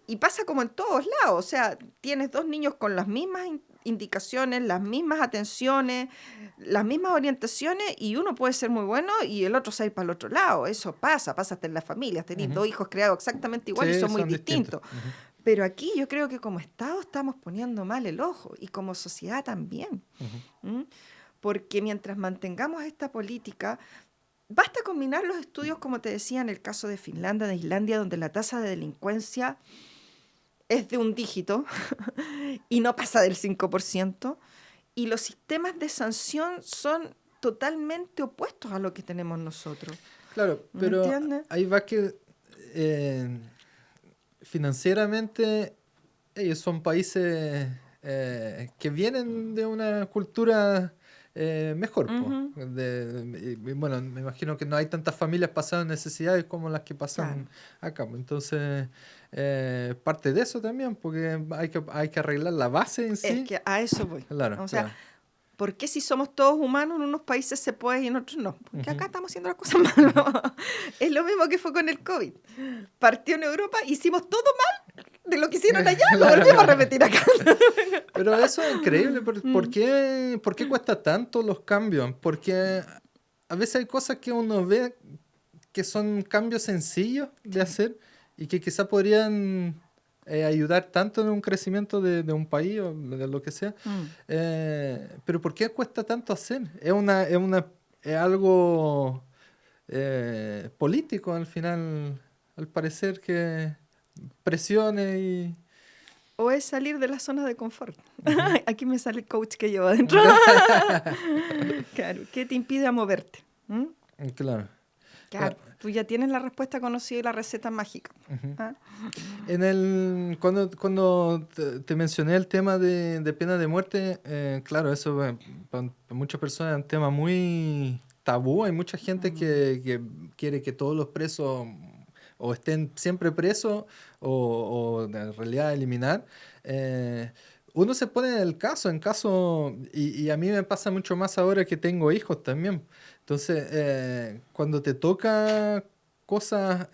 Y pasa como en todos lados, o sea, tienes dos niños con las mismas indicaciones, las mismas atenciones, las mismas orientaciones y uno puede ser muy bueno y el otro se va a ir para el otro lado, eso pasa hasta en las familias, tenéis dos hijos creados exactamente igual y son muy distintos. Pero aquí yo creo que como Estado estamos poniendo mal el ojo y como sociedad también. Porque mientras mantengamos esta política, basta combinar los estudios, como te decía, en el caso de Finlandia, de Islandia, donde la tasa de delincuencia es de un dígito y no pasa del 5%, y los sistemas de sanción son totalmente opuestos a lo que tenemos nosotros. Claro, pero ¿entiendes? ahí va que... financieramente ellos son países que vienen de una cultura mejor. Bueno, me imagino que no hay tantas familias pasando necesidades como las que pasan acá. Entonces, parte de eso también, porque hay que arreglar la base en sí. Es que a eso voy. Claro, o sea, ¿por qué si somos todos humanos en unos países se puede y en otros no? Porque acá estamos haciendo las cosas mal. Es lo mismo que fue con el COVID. Partió en Europa, hicimos todo mal de lo que hicieron allá, lo volvemos a repetir acá. Pero eso es increíble. ¿Por qué cuesta tanto los cambios? Porque a veces hay cosas que uno ve que son cambios sencillos de hacer y que quizá podrían... ayudar tanto en un crecimiento de un país o de lo que sea. Pero ¿por qué cuesta tanto hacer? Es algo político al final, al parecer, que presione y... O es salir de la zona de confort. Aquí me sale el coach que llevo adentro. Claro, ¿qué te impide moverte? Claro. Claro, tú ya tienes la respuesta conocida y la receta mágica. Cuando te mencioné el tema de pena de muerte, claro, eso para muchas personas es un tema muy tabú. Hay mucha gente que quiere que todos los presos o estén siempre presos o en realidad eliminar. Uno se pone en el caso, y a mí me pasa mucho más ahora que tengo hijos también. Entonces, cuando te toca cosas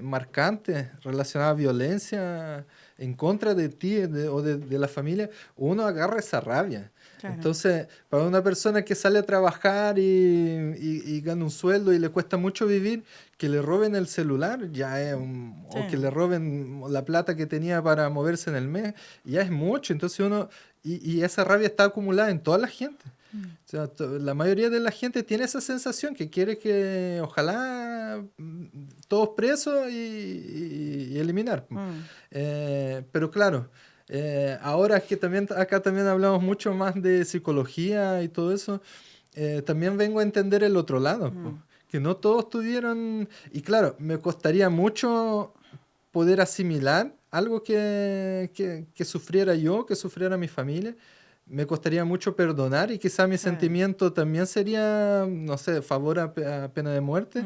marcantes relacionadas a violencia en contra de ti o de la familia, uno agarra esa rabia. Claro. Entonces, para una persona que sale a trabajar y gana un sueldo y le cuesta mucho vivir, que le roben el celular ya es o que le roben la plata que tenía para moverse en el mes, ya es mucho. Entonces uno, y esa rabia está acumulada en toda la gente. O sea, la mayoría de la gente tiene esa sensación que quiere que ojalá todos presos y eliminar. Pero claro, ahora es que acá también hablamos mucho más de psicología y todo eso, también vengo a entender el otro lado, que no todos tuvieron, y claro, me costaría mucho poder asimilar algo que sufriera yo, que sufriera mi familia. Me costaría mucho perdonar y quizá mi sentimiento también sería, no sé, favor a pena de muerte,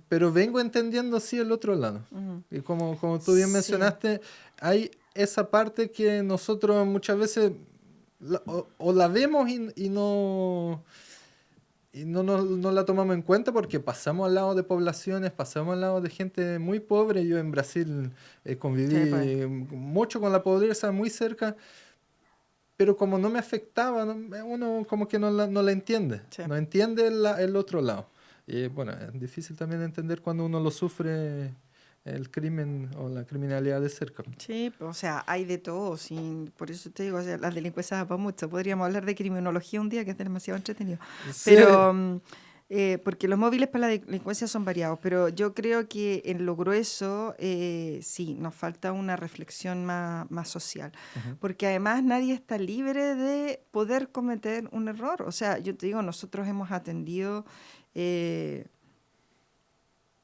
pero vengo entendiendo sí el otro lado. Y como tú bien mencionaste, hay esa parte que nosotros muchas veces o la vemos y no la tomamos en cuenta porque pasamos al lado de poblaciones, pasamos al lado de gente muy pobre. Yo en Brasil conviví mucho con la pobreza, muy cerca. Pero como no me afectaba, uno como que no la entiende. No entiende el otro lado. Y bueno, es difícil también entender cuando uno lo sufre el crimen o la criminalidad de cerca. Sí, o sea, hay de todo. Por eso te digo, o sea, las delincuencias da para mucho. Podríamos hablar de criminología un día, que es demasiado entretenido. Sí. Pero Porque los móviles para la delincuencia son variados, pero yo creo que en lo grueso sí, nos falta una reflexión más social, porque además nadie está libre de poder cometer un error. O sea, yo te digo, nosotros hemos atendido...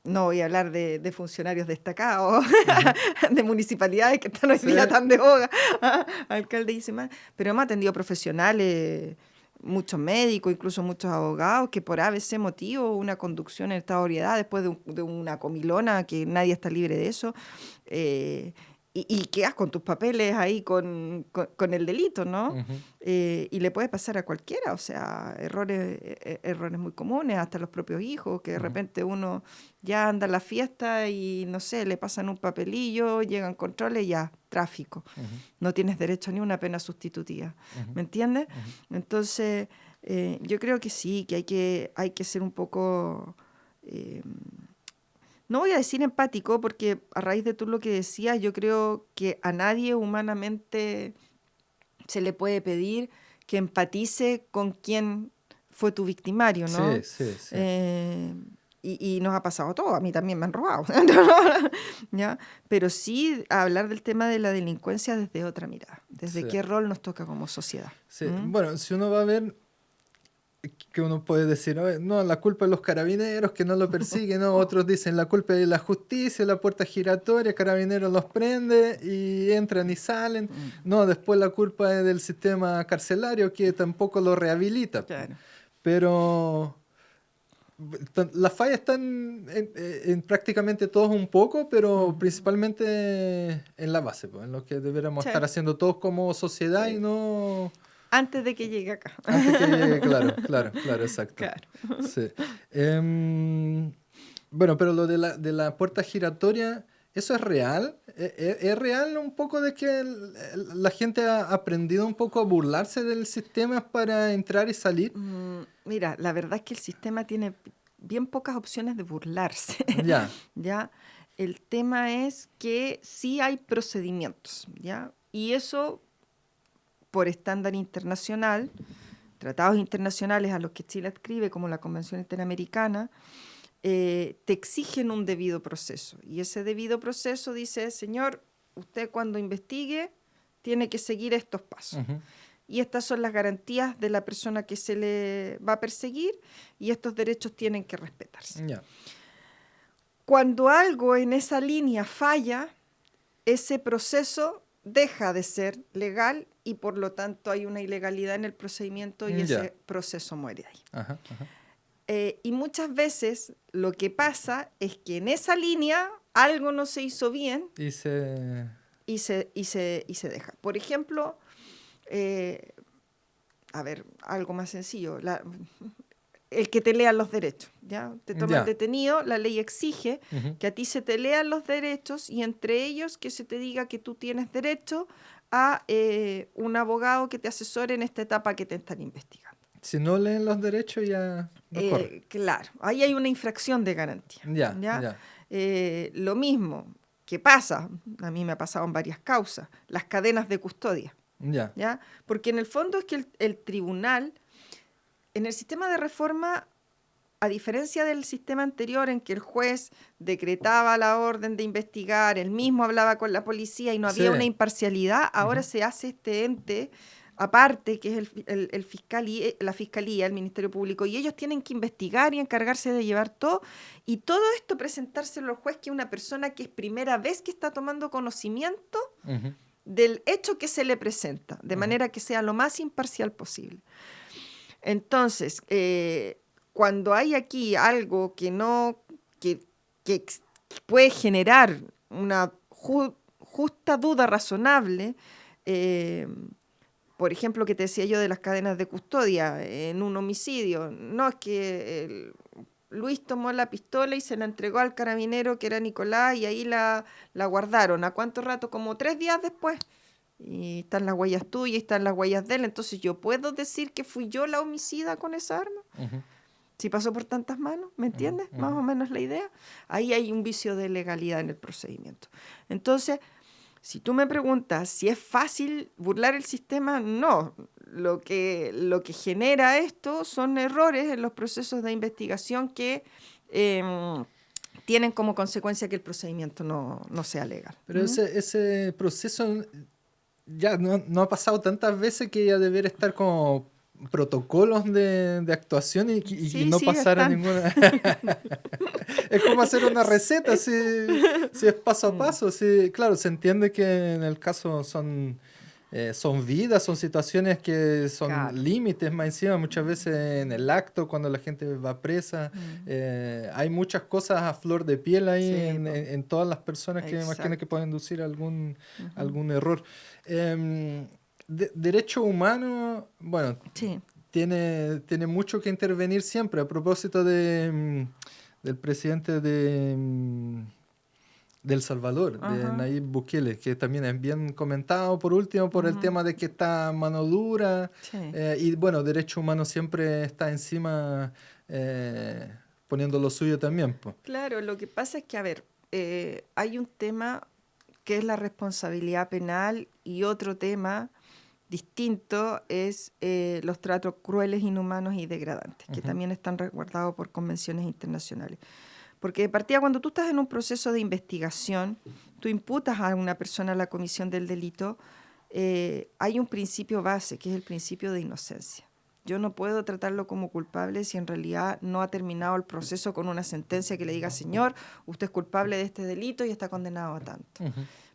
no voy a hablar de funcionarios destacados, de municipalidades que están hoy día tan de boga, alcalde y demás, pero hemos atendido profesionales, muchos médicos, incluso muchos abogados, que por ABC motivo, una conducción en estado de ebriedad después de una comilona, que nadie está libre de eso, y quedas con tus papeles ahí con el delito, ¿no? Y le puede pasar a cualquiera, o sea, errores muy comunes, hasta los propios hijos, que de repente uno ya anda a la fiesta y, no sé, le pasan un papelillo, llegan controles y ya, tráfico. No tienes derecho a ni una pena sustitutiva, ¿me entiendes? Entonces, yo creo que sí, que hay que ser un poco... no voy a decir empático, porque a raíz de tú lo que decías, yo creo que a nadie humanamente se le puede pedir que empatice con quien fue tu victimario, ¿no? Sí. Y nos ha pasado todo, a mí también me han robado, ¿ya? Pero sí hablar del tema de la delincuencia desde otra mirada, desde qué rol nos toca como sociedad. Sí. Bueno, si uno va a ver... que uno puede decir, no, la culpa de los carabineros que no lo persiguen, ¿no? Otros dicen la culpa de la justicia, la puerta giratoria, carabineros los prende y entran y salen. No, después la culpa es del sistema carcelario que tampoco lo rehabilita. Claro. Pero las fallas están en prácticamente todos un poco, pero principalmente en la base, pues, en lo que deberíamos estar haciendo todos como sociedad y no... Antes de que llegue acá. Antes que llegue, claro, exacto. Claro. Sí. Bueno, pero lo de la puerta giratoria, ¿eso es real? ¿Es real un poco de que la gente ha aprendido un poco a burlarse del sistema para entrar y salir? Mira, la verdad es que el sistema tiene bien pocas opciones de burlarse. Ya. ¿Ya? El tema es que sí hay procedimientos, ¿ya? Y eso... por estándar internacional, tratados internacionales a los que Chile adscribe, como la Convención Interamericana, te exigen un debido proceso. Y ese debido proceso dice, señor, usted cuando investigue tiene que seguir estos pasos. Y estas son las garantías de la persona que se le va a perseguir y estos derechos tienen que respetarse. Cuando algo en esa línea falla, ese proceso deja de ser legal y por lo tanto hay una ilegalidad en el procedimiento y ese proceso muere ahí. Y muchas veces lo que pasa es que en esa línea algo no se hizo bien y se deja. Por ejemplo, a ver, algo más sencillo, el que te lean los derechos, ¿ya? Te toman detenido, la ley exige que a ti se te lean los derechos y entre ellos que se te diga que tú tienes derecho a un abogado que te asesore en esta etapa que te están investigando. Si no leen los derechos ya no corre. Claro, ahí hay una infracción de garantía. Ya. Lo mismo que pasa, a mí me ha pasado en varias causas, las cadenas de custodia. ¿Ya? Porque en el fondo es que el tribunal... En el sistema de reforma, a diferencia del sistema anterior en que el juez decretaba la orden de investigar, él mismo hablaba con la policía y no había una imparcialidad, ahora se hace este ente aparte, que es la Fiscalía, el Ministerio Público, y ellos tienen que investigar y encargarse de llevar todo, y todo esto presentárselo al juez, que es una persona que es primera vez que está tomando conocimiento del hecho que se le presenta, de manera que sea lo más imparcial posible. Entonces, cuando hay aquí algo que puede generar una justa duda razonable, por ejemplo, que te decía yo de las cadenas de custodia en un homicidio, no es que Luis tomó la pistola y se la entregó al carabinero que era Nicolás y ahí la guardaron. ¿A cuánto rato? Como 3 días después. Y están las huellas tuyas y están las huellas de él, entonces yo puedo decir que fui yo la homicida con esa arma. Si pasó por tantas manos, ¿me entiendes? Más o menos la idea. Ahí hay un vicio de legalidad en el procedimiento. Entonces, Si tú me preguntas si es fácil burlar el sistema, no. Lo que genera esto son errores en los procesos de investigación que tienen como consecuencia que el procedimiento no sea legal. Pero ese proceso ya no ha pasado tantas veces que ya debería estar como protocolos de actuación y no pasar a ninguna... Es como hacer una receta, si es paso a paso. Si, claro, se entiende que en el caso son vidas, son situaciones que son límites más encima, muchas veces en el acto, cuando la gente va presa. Hay muchas cosas a flor de piel ahí en todas las personas que imagino que pueden inducir algún error. Derecho humano, bueno, tiene mucho que intervenir siempre. A propósito del presidente de El Salvador, de Nayib Bukele, que también es bien comentado por último por el tema de que está mano dura. Y bueno, derecho humano siempre está encima poniendo lo suyo también. Pues. Claro, lo que pasa es que, a ver, hay un tema que es la responsabilidad penal y otro tema distinto es los tratos crueles, inhumanos y degradantes, que también están resguardados por convenciones internacionales. Porque de partida, cuando tú estás en un proceso de investigación, tú imputas a una persona la comisión del delito, hay un principio base, que es el principio de inocencia. Yo no puedo tratarlo como culpable si en realidad no ha terminado el proceso con una sentencia que le diga, señor, usted es culpable de este delito y está condenado a tanto.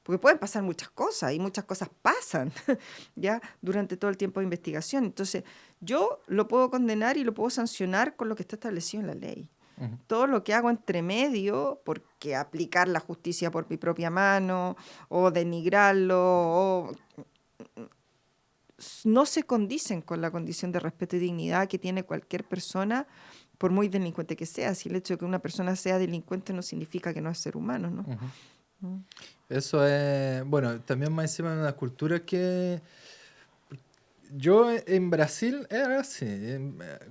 Porque pueden pasar muchas cosas y muchas cosas pasan ya durante todo el tiempo de investigación. Entonces, yo lo puedo condenar y lo puedo sancionar con lo que está establecido en la ley. Todo lo que hago entre medio, porque aplicar la justicia por mi propia mano o denigrarlo, no se condicen con la condición de respeto y dignidad que tiene cualquier persona, por muy delincuente que sea. Si el hecho de que una persona sea delincuente no significa que no es ser humano, ¿no? Eso es, bueno, también más encima de una cultura que yo en Brasil era así,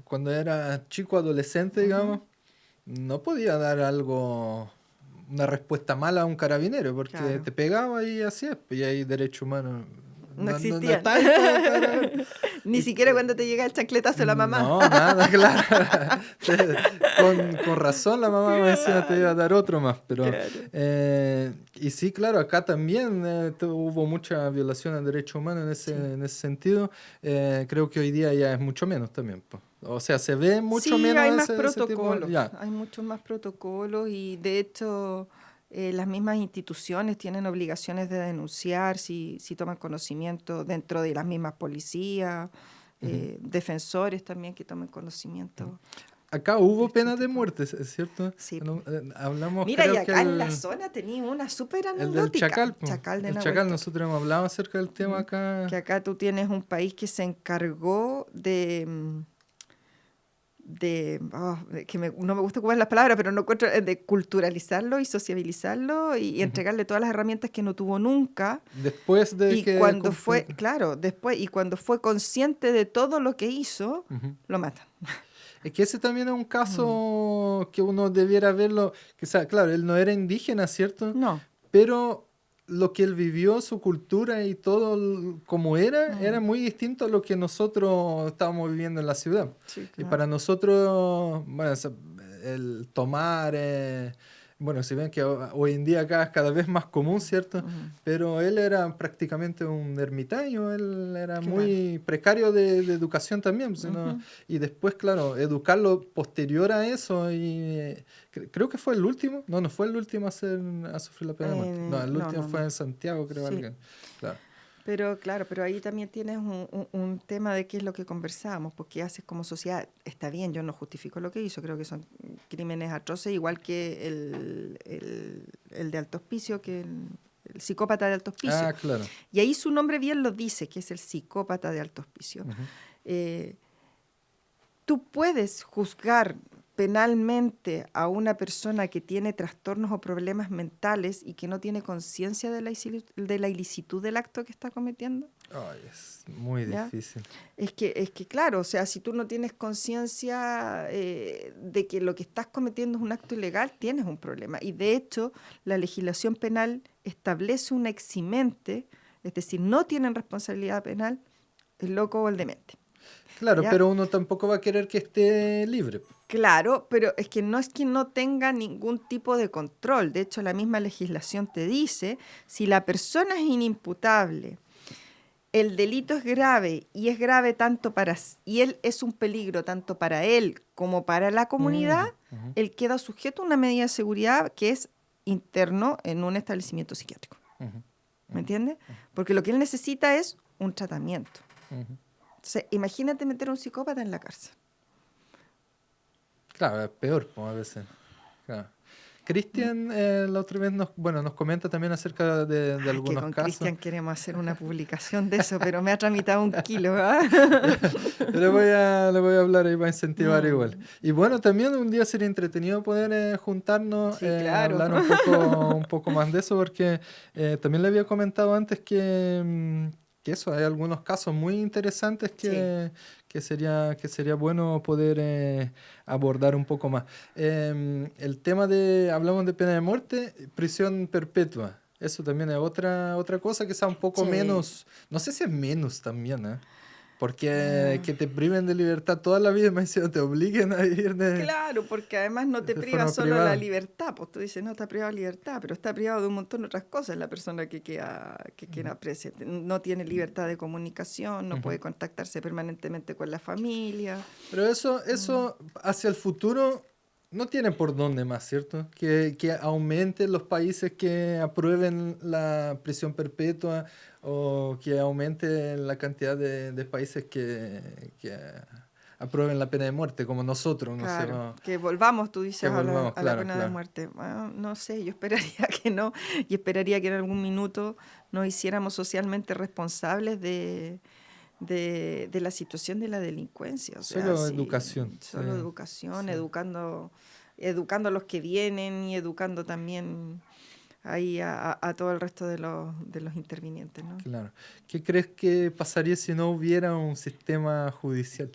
cuando era chico, adolescente, digamos, no podía dar una respuesta mala a un carabinero, porque te pegaba y así es, y hay derecho humano. No existía. No Ni siquiera cuando te llega el chancletazo de la mamá. No, nada, claro. Con razón la mamá me decía te iba a dar otro más. Pero, y sí, claro, acá también hubo mucha violación al derecho humano en ese sentido. Creo que hoy día ya es mucho menos también. Pues. O sea, se ve mucho menos. Sí, hay más protocolos. Hay muchos más protocolos y de hecho... las mismas instituciones tienen obligaciones de denunciar si toman conocimiento dentro de las mismas policías, defensores también que tomen conocimiento. Acá hubo pena de muerte, ¿es cierto? Sí. Hablamos, mira, y acá en la zona tenía una súper anecdótica. El del Chacal. El Chacal, nosotros hemos hablado acerca del tema acá. Que acá tú tienes un país que se encargó no me gusta ocupar las palabras, pero no encuentro, de culturalizarlo y sociabilizarlo y entregarle todas las herramientas que no tuvo nunca. Después de y cuando fue, y cuando fue consciente de todo lo que hizo, lo matan. Es que ese también es un caso que uno debiera verlo, que claro, él no era indígena, ¿cierto? No. Pero lo que él vivió, su cultura y todo como era muy distinto a lo que nosotros estábamos viviendo en la ciudad. Sí, claro. Y para nosotros, bueno, el tomar, bueno, si ven que hoy en día acá es cada vez más común, ¿cierto? Pero él era prácticamente un ermitaño, él era muy precario de educación también, ¿no? Y después, claro, educarlo posterior a eso, y creo que fue el último, no fue el último a sufrir la pena de muerte, no, el último fue en Santiago, creo, alguien, claro. Pero claro, pero ahí también tienes un tema de qué es lo que conversábamos, porque haces como sociedad, está bien, yo no justifico lo que hizo, creo que son crímenes atroces, igual que el de alto hospicio, que el psicópata de alto hospicio. Ah, claro. Y ahí su nombre bien lo dice, que es el psicópata de alto hospicio. Tú puedes juzgar penalmente a una persona que tiene trastornos o problemas mentales y que no tiene conciencia de la ilicitud del acto que está cometiendo. Ay, es muy difícil. Es que claro, o sea, si tú no tienes conciencia de que lo que estás cometiendo es un acto ilegal, tienes un problema. Y de hecho, la legislación penal establece una eximente, es decir, no tienen responsabilidad penal el loco o el demente. Claro, ¿Ya? pero uno tampoco va a querer que esté libre. Claro, pero es que no tenga ningún tipo de control. De hecho, la misma legislación te dice, si la persona es inimputable, el delito es grave y es grave y él es un peligro tanto para él como para la comunidad, Ujú. él queda sujeto a una medida de seguridad que es interno en un establecimiento psiquiátrico. Ujú. ¿Me entiendes? Porque lo que él necesita es un tratamiento. Ujú. Entonces, imagínate meter a un psicópata en la cárcel. Claro, es peor, pues, a veces. Claro. Cristian, la otra vez nos comenta también acerca de Ay, que algunos con casos. Cristian queremos hacer una publicación de eso, pero me ha tramitado 1 kilo. ¿Ah? Le voy a hablar ahí para incentivar igual. Mm, Y bueno, también un día sería entretenido poder juntarnos, sí, claro. hablar un poco más de eso, porque también le había comentado antes que eso, hay algunos casos muy interesantes Sí. que sería bueno poder abordar un poco más. El tema hablamos de pena de muerte, prisión perpetua. Eso también es otra cosa que sea un poco Sí. menos, no sé si es menos también, ¿eh? Porque Ah, que te priven de libertad toda la vida y me dicen, te obliguen a ir claro, porque además no te de priva forma solo la privada. libertad, pues tú dices, no está privado de libertad, pero está privado de un montón de otras cosas la persona que Ujú, queda presa. No tiene libertad de comunicación, no ujú. puede contactarse permanentemente con la familia. Pero Mm. eso hacia el futuro no tiene por dónde más, ¿cierto? Que aumenten los países que aprueben la prisión perpetua o que aumente la cantidad de países que aprueben la pena de muerte, como nosotros, no sé, Claro, que volvamos, tú que dices, volvamos, a la claro, pena de claro. muerte. Ah, no sé, yo esperaría que no, y esperaría que en algún minuto nos hiciéramos socialmente responsables de la situación de la delincuencia. O sea, Solo sí, educación, sí, solo educación, sí. educando a los que vienen y educando también ahí a todo el resto de los intervinientes, ¿no? Claro. ¿Qué crees que pasaría si no hubiera un sistema judicial?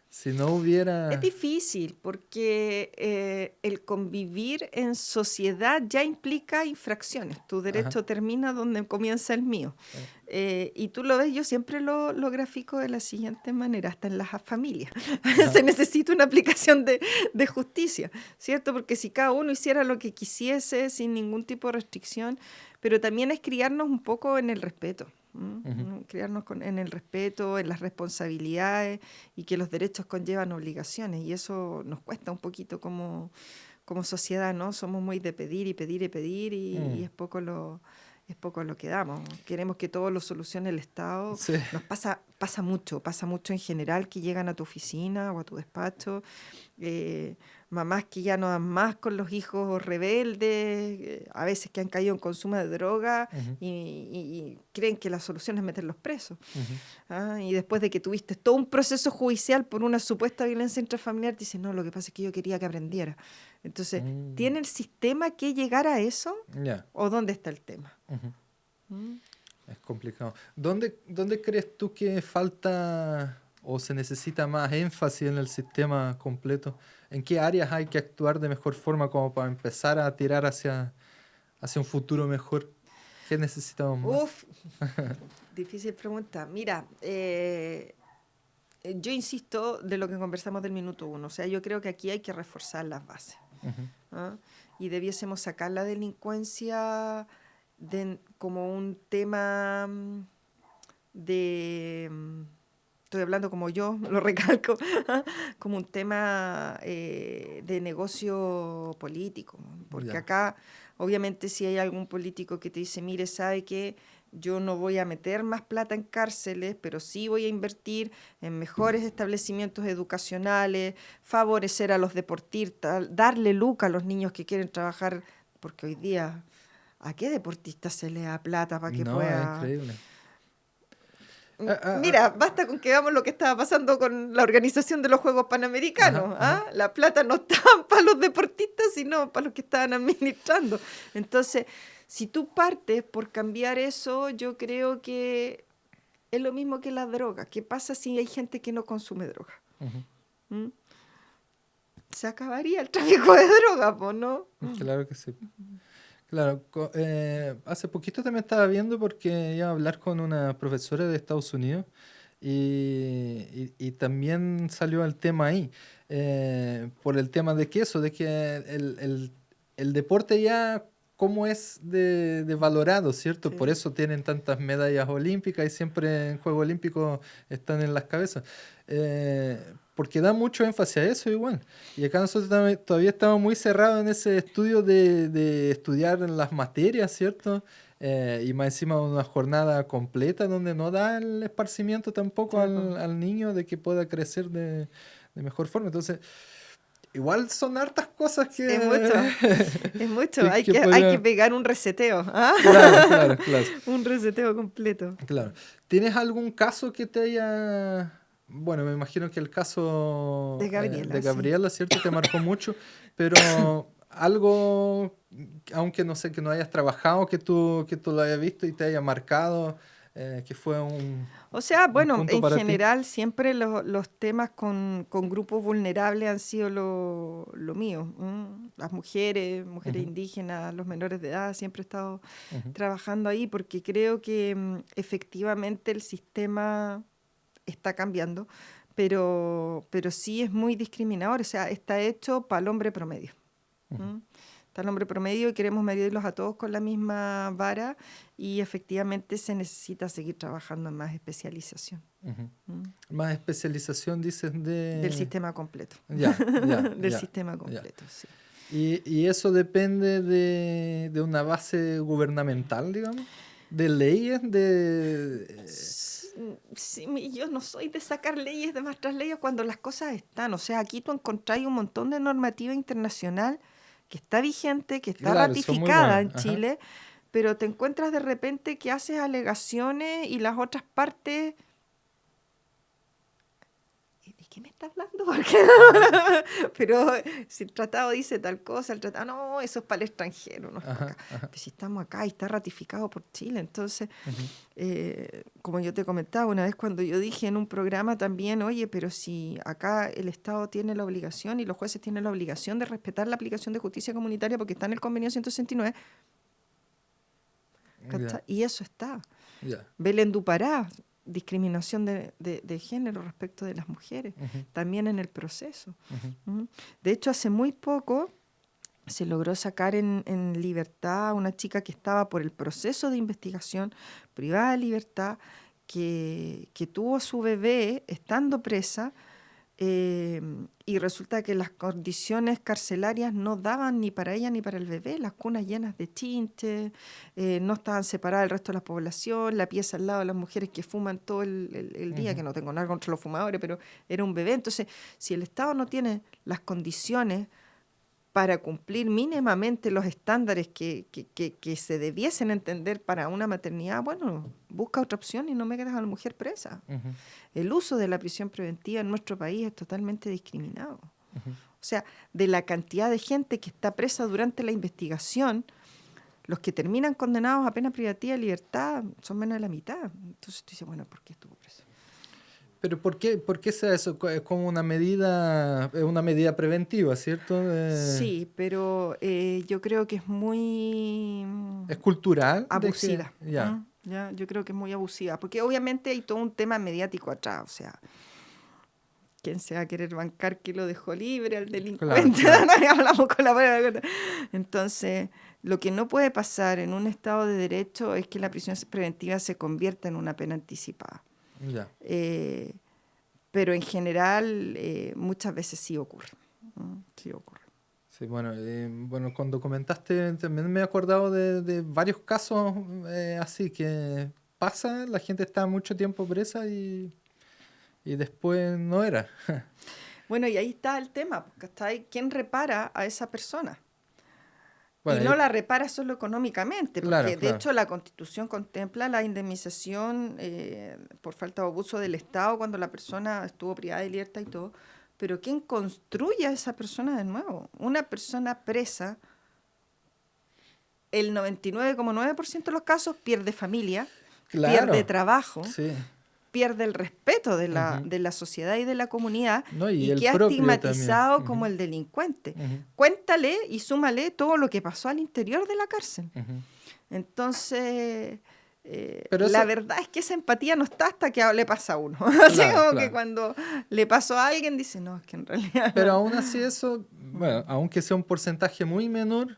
Si no Es hubiera... difícil porque el convivir en sociedad ya implica infracciones. Tu Ajá. derecho termina donde comienza el mío. Y tú lo ves, yo siempre lo grafico de la siguiente manera, hasta en las familias. Ajá. Se necesita una aplicación de justicia, ¿cierto? Porque si cada uno hiciera lo que quisiese sin ningún tipo de restricción, pero también es criarnos un poco en el respeto. Ujú. Criarnos en el respeto, en las responsabilidades y que los derechos conllevan obligaciones y eso nos cuesta un poquito como sociedad, ¿no? Somos muy de pedir y pedir y pedir y Mm. es poco lo que damos. Queremos que todo lo solucione el Estado. Sí. Nos pasa mucho en general que llegan a tu oficina o a tu despacho, mamás que ya no dan más con los hijos rebeldes, a veces que han caído en consumo de droga Ujú, y creen que la solución es meterlos presos. ujú. Y después de que tuviste todo un proceso judicial por una supuesta violencia intrafamiliar, te dicen, no, lo que pasa es que yo quería que aprendiera. Entonces, Mm. ¿tiene el sistema que llegar a eso? Ya. ¿O dónde está el tema? Ujú. ¿Mm? Es complicado. ¿Dónde crees tú que falta o se necesita más énfasis en el sistema completo? ¿En qué áreas hay que actuar de mejor forma como para empezar a tirar hacia un futuro mejor? ¿Qué necesitamos más? Uf, difícil pregunta. Mira, yo insisto de lo que conversamos del minuto 1. O sea, yo creo que aquí hay que reforzar las bases. Ujú. ¿Ah? Y debiésemos sacar la delincuencia como un tema de... Estoy hablando como yo, lo recalco, como un tema de negocio político. Porque Ya. acá, obviamente, si hay algún político que te dice, mire, ¿sabe qué? Yo no voy a meter más plata en cárceles, pero sí voy a invertir en mejores establecimientos educacionales, favorecer a los deportistas, darle lucas a los niños que quieren trabajar, porque hoy día, ¿a qué deportista se le da plata para que No, es pueda...? increíble. Ah, ah, Mira, basta con que veamos lo que estaba pasando con la organización de los Juegos ajá, Panamericanos. ajá. La plata no estaba para los deportistas, sino para los que estaban administrando. Entonces, si tú partes por cambiar eso, yo creo que es lo mismo que la droga. ¿Qué pasa si hay gente que no consume droga? Ujú. ¿Mm? Se acabaría el tráfico de droga, pues, ¿no? Claro que sí. Claro, hace poquito también estaba viendo porque iba a hablar con una profesora de Estados Unidos y también salió el tema ahí, por el tema de que eso, de que el deporte ya cómo es de valorado, ¿cierto? Por Sí. eso tienen tantas medallas olímpicas y siempre en Juegos Olímpicos están en las cabezas. Porque da mucho énfasis a eso igual. Y acá nosotros todavía estamos muy cerrados en ese estudio de estudiar en las materias, ¿cierto? Y más encima una jornada completa donde no da el esparcimiento tampoco Sí, po. al niño de que pueda crecer de mejor forma. Entonces, igual son hartas cosas Es mucho, es mucho. que Hay que podría... pegar un reseteo, ¿ah? Claro, claro, claro. Un reseteo completo. Claro. ¿Tienes algún caso que te haya... Bueno, me imagino que el caso De Gabriela, de sí. Gabriela, ¿cierto? Te marcó mucho, pero algo, aunque no sé, que no hayas trabajado, que tú lo hayas visto y te haya marcado, que fue O sea, un bueno, punto en para ti. general siempre los temas con grupos vulnerables han sido lo mío. Las mujeres Ujú, indígenas, los menores de edad, siempre he estado ujú, trabajando ahí porque creo que efectivamente el sistema está cambiando, pero sí es muy discriminador, o sea, está hecho para el hombre promedio. ujú, ¿M? Está el hombre promedio y queremos medirlos a todos con la misma vara y efectivamente se necesita seguir trabajando en más especialización. ujú. ¿M? Más especialización, dices, Del de... sistema completo. Ya, ya, Del ya, sistema ya. completo, sí. Y eso depende de una base gubernamental, digamos, de leyes, de... Sí, yo no soy de sacar leyes de nuestras leyes cuando las cosas están. O sea, aquí tú encontrás un montón de normativa internacional que está vigente, que está Claro, son muy ratificada buenas. en Ajá. Chile, pero te encuentras de repente que haces alegaciones y las otras partes... ¿De qué me estás hablando? Porque pero si el tratado dice tal cosa, el tratado, no, eso es para el extranjero, no es para Ajá, acá. ajá. Pero si estamos acá y está ratificado por Chile, entonces, Ujú, como yo te comentaba una vez cuando yo dije en un programa también, oye, pero si acá el Estado tiene la obligación y los jueces tienen la obligación de respetar la aplicación de justicia comunitaria porque está en el convenio 169, ya, ¿cachai? Y eso está. ya. Belén Dupará, discriminación de género respecto de las mujeres, Ujú, también en el proceso. ujú, ¿M? De hecho, hace muy poco se logró sacar en libertad a una chica que estaba por el proceso de investigación privada de libertad, que tuvo a su bebé estando presa, y resulta que las condiciones carcelarias no daban ni para ella ni para el bebé, las cunas llenas de chinches, no estaban separadas del resto de la población, la pieza al lado de las mujeres que fuman todo el día, ujú, que no tengo nada contra los fumadores, pero era un bebé. Entonces, si el Estado no tiene las condiciones para cumplir mínimamente los estándares que se debiesen entender para una maternidad, bueno, busca otra opción y no me quedas a la mujer presa. ujú, El uso de la prisión preventiva en nuestro país es totalmente discriminado. ujú. O sea, de la cantidad de gente que está presa durante la investigación, los que terminan condenados a pena privativa de libertad son menos de la mitad. Entonces tú dices, bueno, ¿por qué estuvo preso? Pero por qué sea eso? Es como una medida preventiva, ¿cierto? Sí, pero yo creo que es muy Es cultural de que, abusiva. ya, ¿Ya? Yo creo que es muy abusiva, porque obviamente hay todo un tema mediático atrás, o sea, ¿quién se va a querer bancar que lo dejó libre al claro, delincuente? claro. No, hablamos con la palabra. Entonces, lo que no puede pasar en un Estado de Derecho es que la prisión preventiva se convierta en una pena anticipada. Ya. Eh, pero en general, muchas veces sí ocurre. Sí ocurre. Sí, bueno, bueno, cuando comentaste también me he acordado de varios casos así que pasa, la gente está mucho tiempo presa y después no era. Bueno, y ahí está el tema, ¿cachai? ¿Quién repara a esa persona? Y Bueno, no la repara solo económicamente, claro, porque de claro. hecho la Constitución contempla la indemnización por falta o abuso del Estado cuando la persona estuvo privada de libertad y todo. Pero ¿quién construye a esa persona de nuevo? Una persona presa, el 99,9% de los casos pierde familia, pierde Claro, trabajo, sí. pierde el respeto de Ujú. de la sociedad y de la comunidad No, y y el queda propio estigmatizado también. como Ujú, el delincuente. ujú, Cuéntale y súmale todo lo que pasó al interior de la cárcel. ujú. Entonces, Pero la eso, verdad es que esa empatía no está hasta que le pasa a uno. Así claro, como que claro. cuando le pasó a alguien, dice, no, es que en realidad Pero no. aún así eso, bueno, aunque sea un porcentaje muy menor,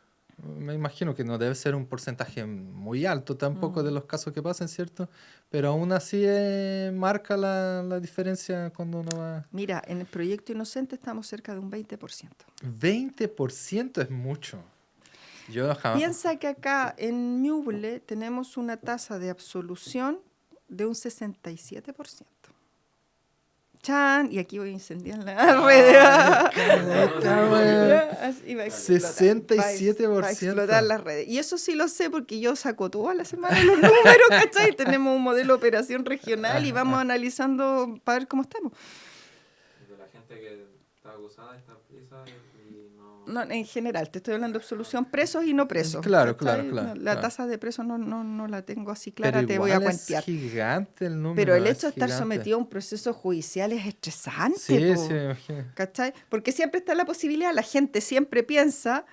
me imagino que no debe ser un porcentaje muy alto tampoco de Mm. los casos que pasen, ¿cierto? Pero aún así marca la diferencia cuando uno va... Mira, en el proyecto Inocente estamos cerca de un 20%. 20% es mucho. Yo jamás... Piensa que acá en Ñuble tenemos una tasa de absolución de un 67%. Chan, y aquí voy a incendiar la ¡Ay, red. caleta, güey! Así va a explotar. Va a explotar 67%. las redes. Y eso sí lo sé porque yo saco toda la semana los números, ¿cachai? Tenemos un modelo de operación regional y vamos analizando para ver cómo estamos. Y de la gente que está acusada, está presa y no... No, en general, te estoy hablando de absolución presos y no presos. Claro, claro, ¿Cachai? claro, La claro. tasa de presos no la tengo así Pero clara, te voy a igual es cuentear. gigante el Pero el número, es hecho de estar gigante. sometido a un proceso judicial es estresante, Sí, sí, po, me imagino. ¿cachai? Porque siempre está la posibilidad, la gente siempre piensa,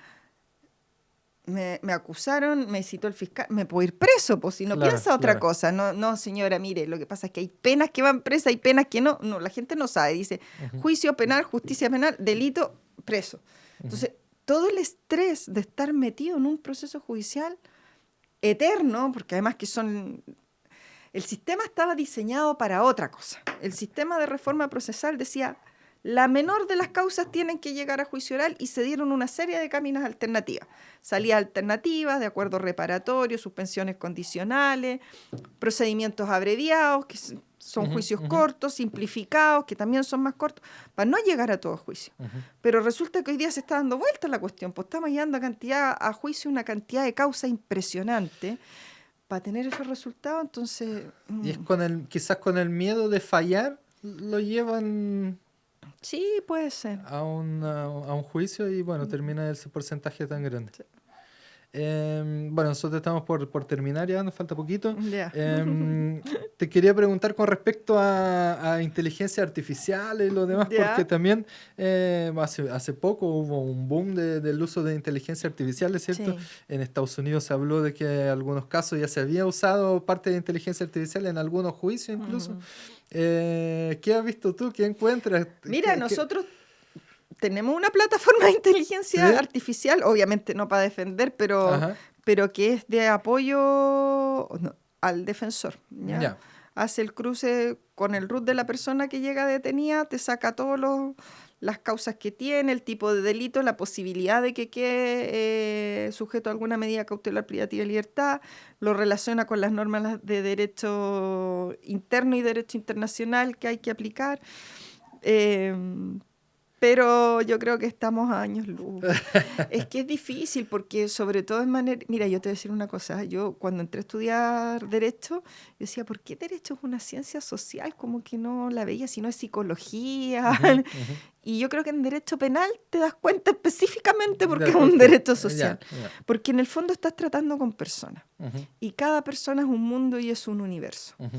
me acusaron, me citó el fiscal, me puedo ir preso, pues si no Claro, piensa otra claro. cosa. No, no, señora, mire, lo que pasa es que hay penas que van presas, hay penas que no. No, la gente no sabe. Dice, Ujú, juicio penal, justicia penal, delito, preso. ujú, Entonces, todo el estrés de estar metido en un proceso judicial eterno, porque además que son... El sistema estaba diseñado para otra cosa. El sistema de reforma procesal decía, la menor de las causas tienen que llegar a juicio oral y se dieron una serie de caminos alternativas. Salidas alternativas, de acuerdo reparatorio, suspensiones condicionales, procedimientos abreviados, que son ujú, juicios ujú, cortos, simplificados, que también son más cortos, para no llegar a todo juicio. ujú. Pero resulta que hoy día se está dando vuelta la cuestión, pues estamos llegando a juicio una cantidad de causas impresionante para tener esos resultados, entonces, Y es quizás con el miedo de fallar, lo llevan sí, puede ser. a un juicio y bueno, termina ese porcentaje tan grande. Sí. Bueno, nosotros estamos por terminar ya, nos falta poquito. Ya. Te quería preguntar con respecto a inteligencia artificial y lo demás, porque Ya. también hace poco hubo un boom del uso de inteligencia artificial, ¿es cierto? Sí. En Estados Unidos se habló de que en algunos casos ya se había usado parte de inteligencia artificial en algunos juicios incluso. Ujú. ¿Qué has visto tú? ¿Qué encuentras? Mira, nosotros tenemos una plataforma de inteligencia ¿Sí? artificial, obviamente no para defender, Ajá, pero que es de apoyo no, al defensor, ¿ya? ya. Hace el cruce con el RUT de la persona que llega detenida, te saca todas las causas que tiene, el tipo de delito, la posibilidad de que quede sujeto a alguna medida cautelar privativa de libertad, lo relaciona con las normas de derecho interno y derecho internacional que hay que aplicar. Eh, pero yo creo que estamos a años luz. Es que es difícil porque sobre todo en manera... Mira, yo te voy a decir una cosa. Yo cuando entré a estudiar Derecho, yo decía, ¿por qué Derecho es una ciencia social? Como que no la veía, si no es psicología. Ujú, ujú. Y yo creo que en Derecho Penal te das cuenta específicamente porque es ¿Por un qué? derecho social. Ya, ya. Porque en el fondo estás tratando con personas. Ujú, Y cada persona es un mundo y es un universo. ujú.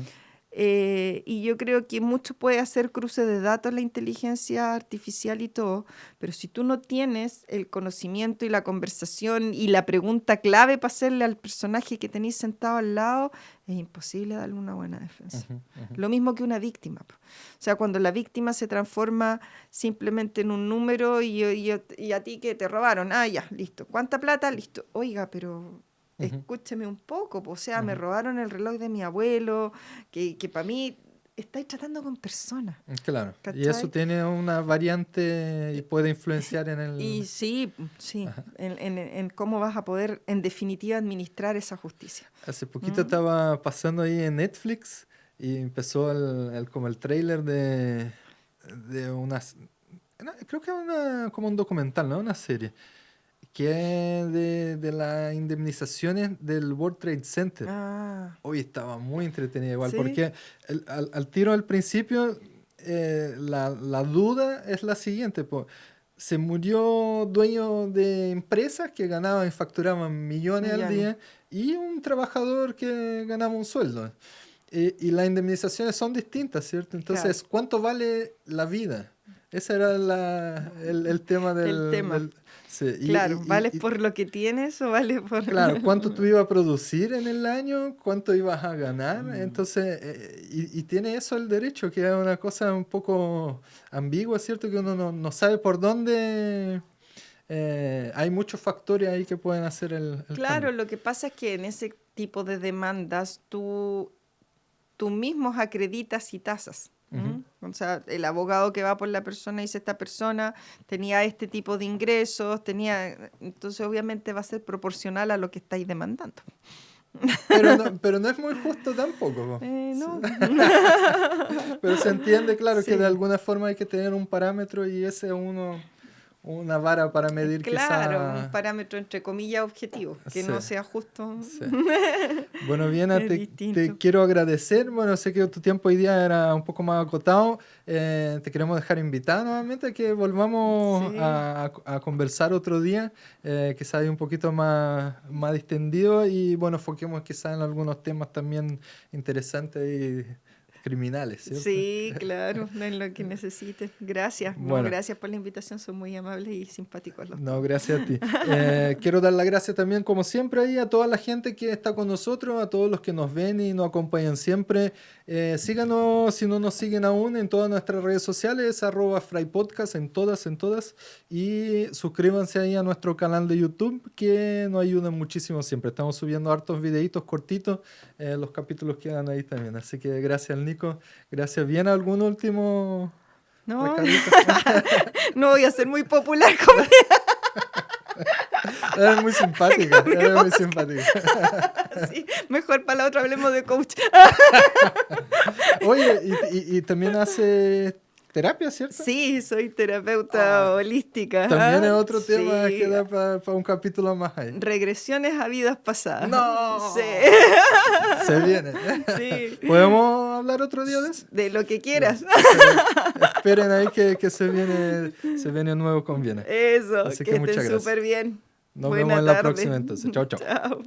Y yo creo que mucho puede hacer cruce de datos la inteligencia artificial y todo, pero si tú no tienes el conocimiento y la conversación y la pregunta clave para hacerle al personaje que tenéis sentado al lado, es imposible darle una buena defensa. Ujú, ujú. Lo mismo que una víctima. O sea, cuando la víctima se transforma simplemente en un número y a ti que te robaron, ah, ya, listo. ¿Cuánta plata? Listo. Oiga, pero... Ujú, Escúcheme un poco, o sea, me ujú. robaron el reloj de mi abuelo, que para mí estáis tratando con personas, Claro, y eso ¿cachai? tiene una variante y puede influenciar en Y el... sí, sí, Ajá. en cómo vas a poder, en definitiva, administrar esa justicia. Hace poquito ¿Mm? estaba pasando ahí en Netflix y empezó como el tráiler de unas... Creo que es como un documental, ¿no? Una serie, que es de las indemnizaciones del World Trade Center. Ah, Hoy estaba muy entretenida igual, sí, porque al tiro al principio la duda es la siguiente, po. Se murió dueño de empresas que ganaban y facturaban millones al millones. día y un trabajador que ganaba un sueldo. y las indemnizaciones son distintas, ¿cierto? Entonces, Claro. ¿cuánto vale la vida? Ese era el tema El tema. sí, Claro, ¿vales por lo que tienes o vales por...? claro, cuánto tú ibas a producir en el año, cuánto ibas a ganar. Entonces, y tiene eso el derecho, que es una cosa un poco ambigua, ¿cierto? Que uno no sabe por dónde. Hay muchos factores ahí que pueden hacer el Claro, cambio. lo que pasa es que en ese tipo de demandas tú mismos acreditas y tasas. Ujú. O sea, el abogado que va por la persona dice, esta persona tenía este tipo de ingresos, entonces obviamente va a ser proporcional a lo que estáis demandando. Pero no es muy justo tampoco, po. No. Pero se entiende, claro, que de Sí. alguna forma hay que tener un parámetro y ese es una vara para medir Claro, un quizá. parámetro entre comillas objetivo, que Sí, no sea justo. sí. Bueno, Viena, Es te distinto. quiero agradecer. Bueno, sé que tu tiempo hoy día era un poco más acotado. Te queremos dejar invitada nuevamente a que volvamos Sí. a conversar otro día, quizás hay un poquito más distendido y bueno, enfoquemos quizás en algunos temas también interesantes y criminales, ¿cierto? Sí, claro, en lo que necesites. Gracias. No, Bueno. gracias por la invitación, son muy amables y simpáticos los No, dos. gracias a ti. Quiero dar las gracias también, como siempre, ahí a toda la gente que está con nosotros, a todos los que nos ven y nos acompañan siempre. Síganos, si no nos siguen aún, en todas nuestras redes sociales, @FryPodcast, en todas. Y suscríbanse ahí a nuestro canal de YouTube, que nos ayudan muchísimo siempre. Estamos subiendo hartos videitos cortitos, los capítulos quedan ahí también. Así que gracias, Nico. Gracias. ¿Bien algún último No, recadito? no voy a ser muy popular con Eres muy simpática, eres muy simpática. sí, mejor para la otra hablemos de coach. Oye, y también hace terapia, ¿cierto? Sí, soy terapeuta holística. También es otro tema Sí. que da para un capítulo más ahí. Regresiones a vidas pasadas. ¡No! Sí. Se viene. Sí. ¿Podemos hablar otro día de eso? De lo que quieras. Esperen ahí que se viene nuevo con Viena. Eso, Así que que muchas estén gracias. súper bien. Nos Buena vemos en la tarde. próxima entonces. Chao, chao. Chao.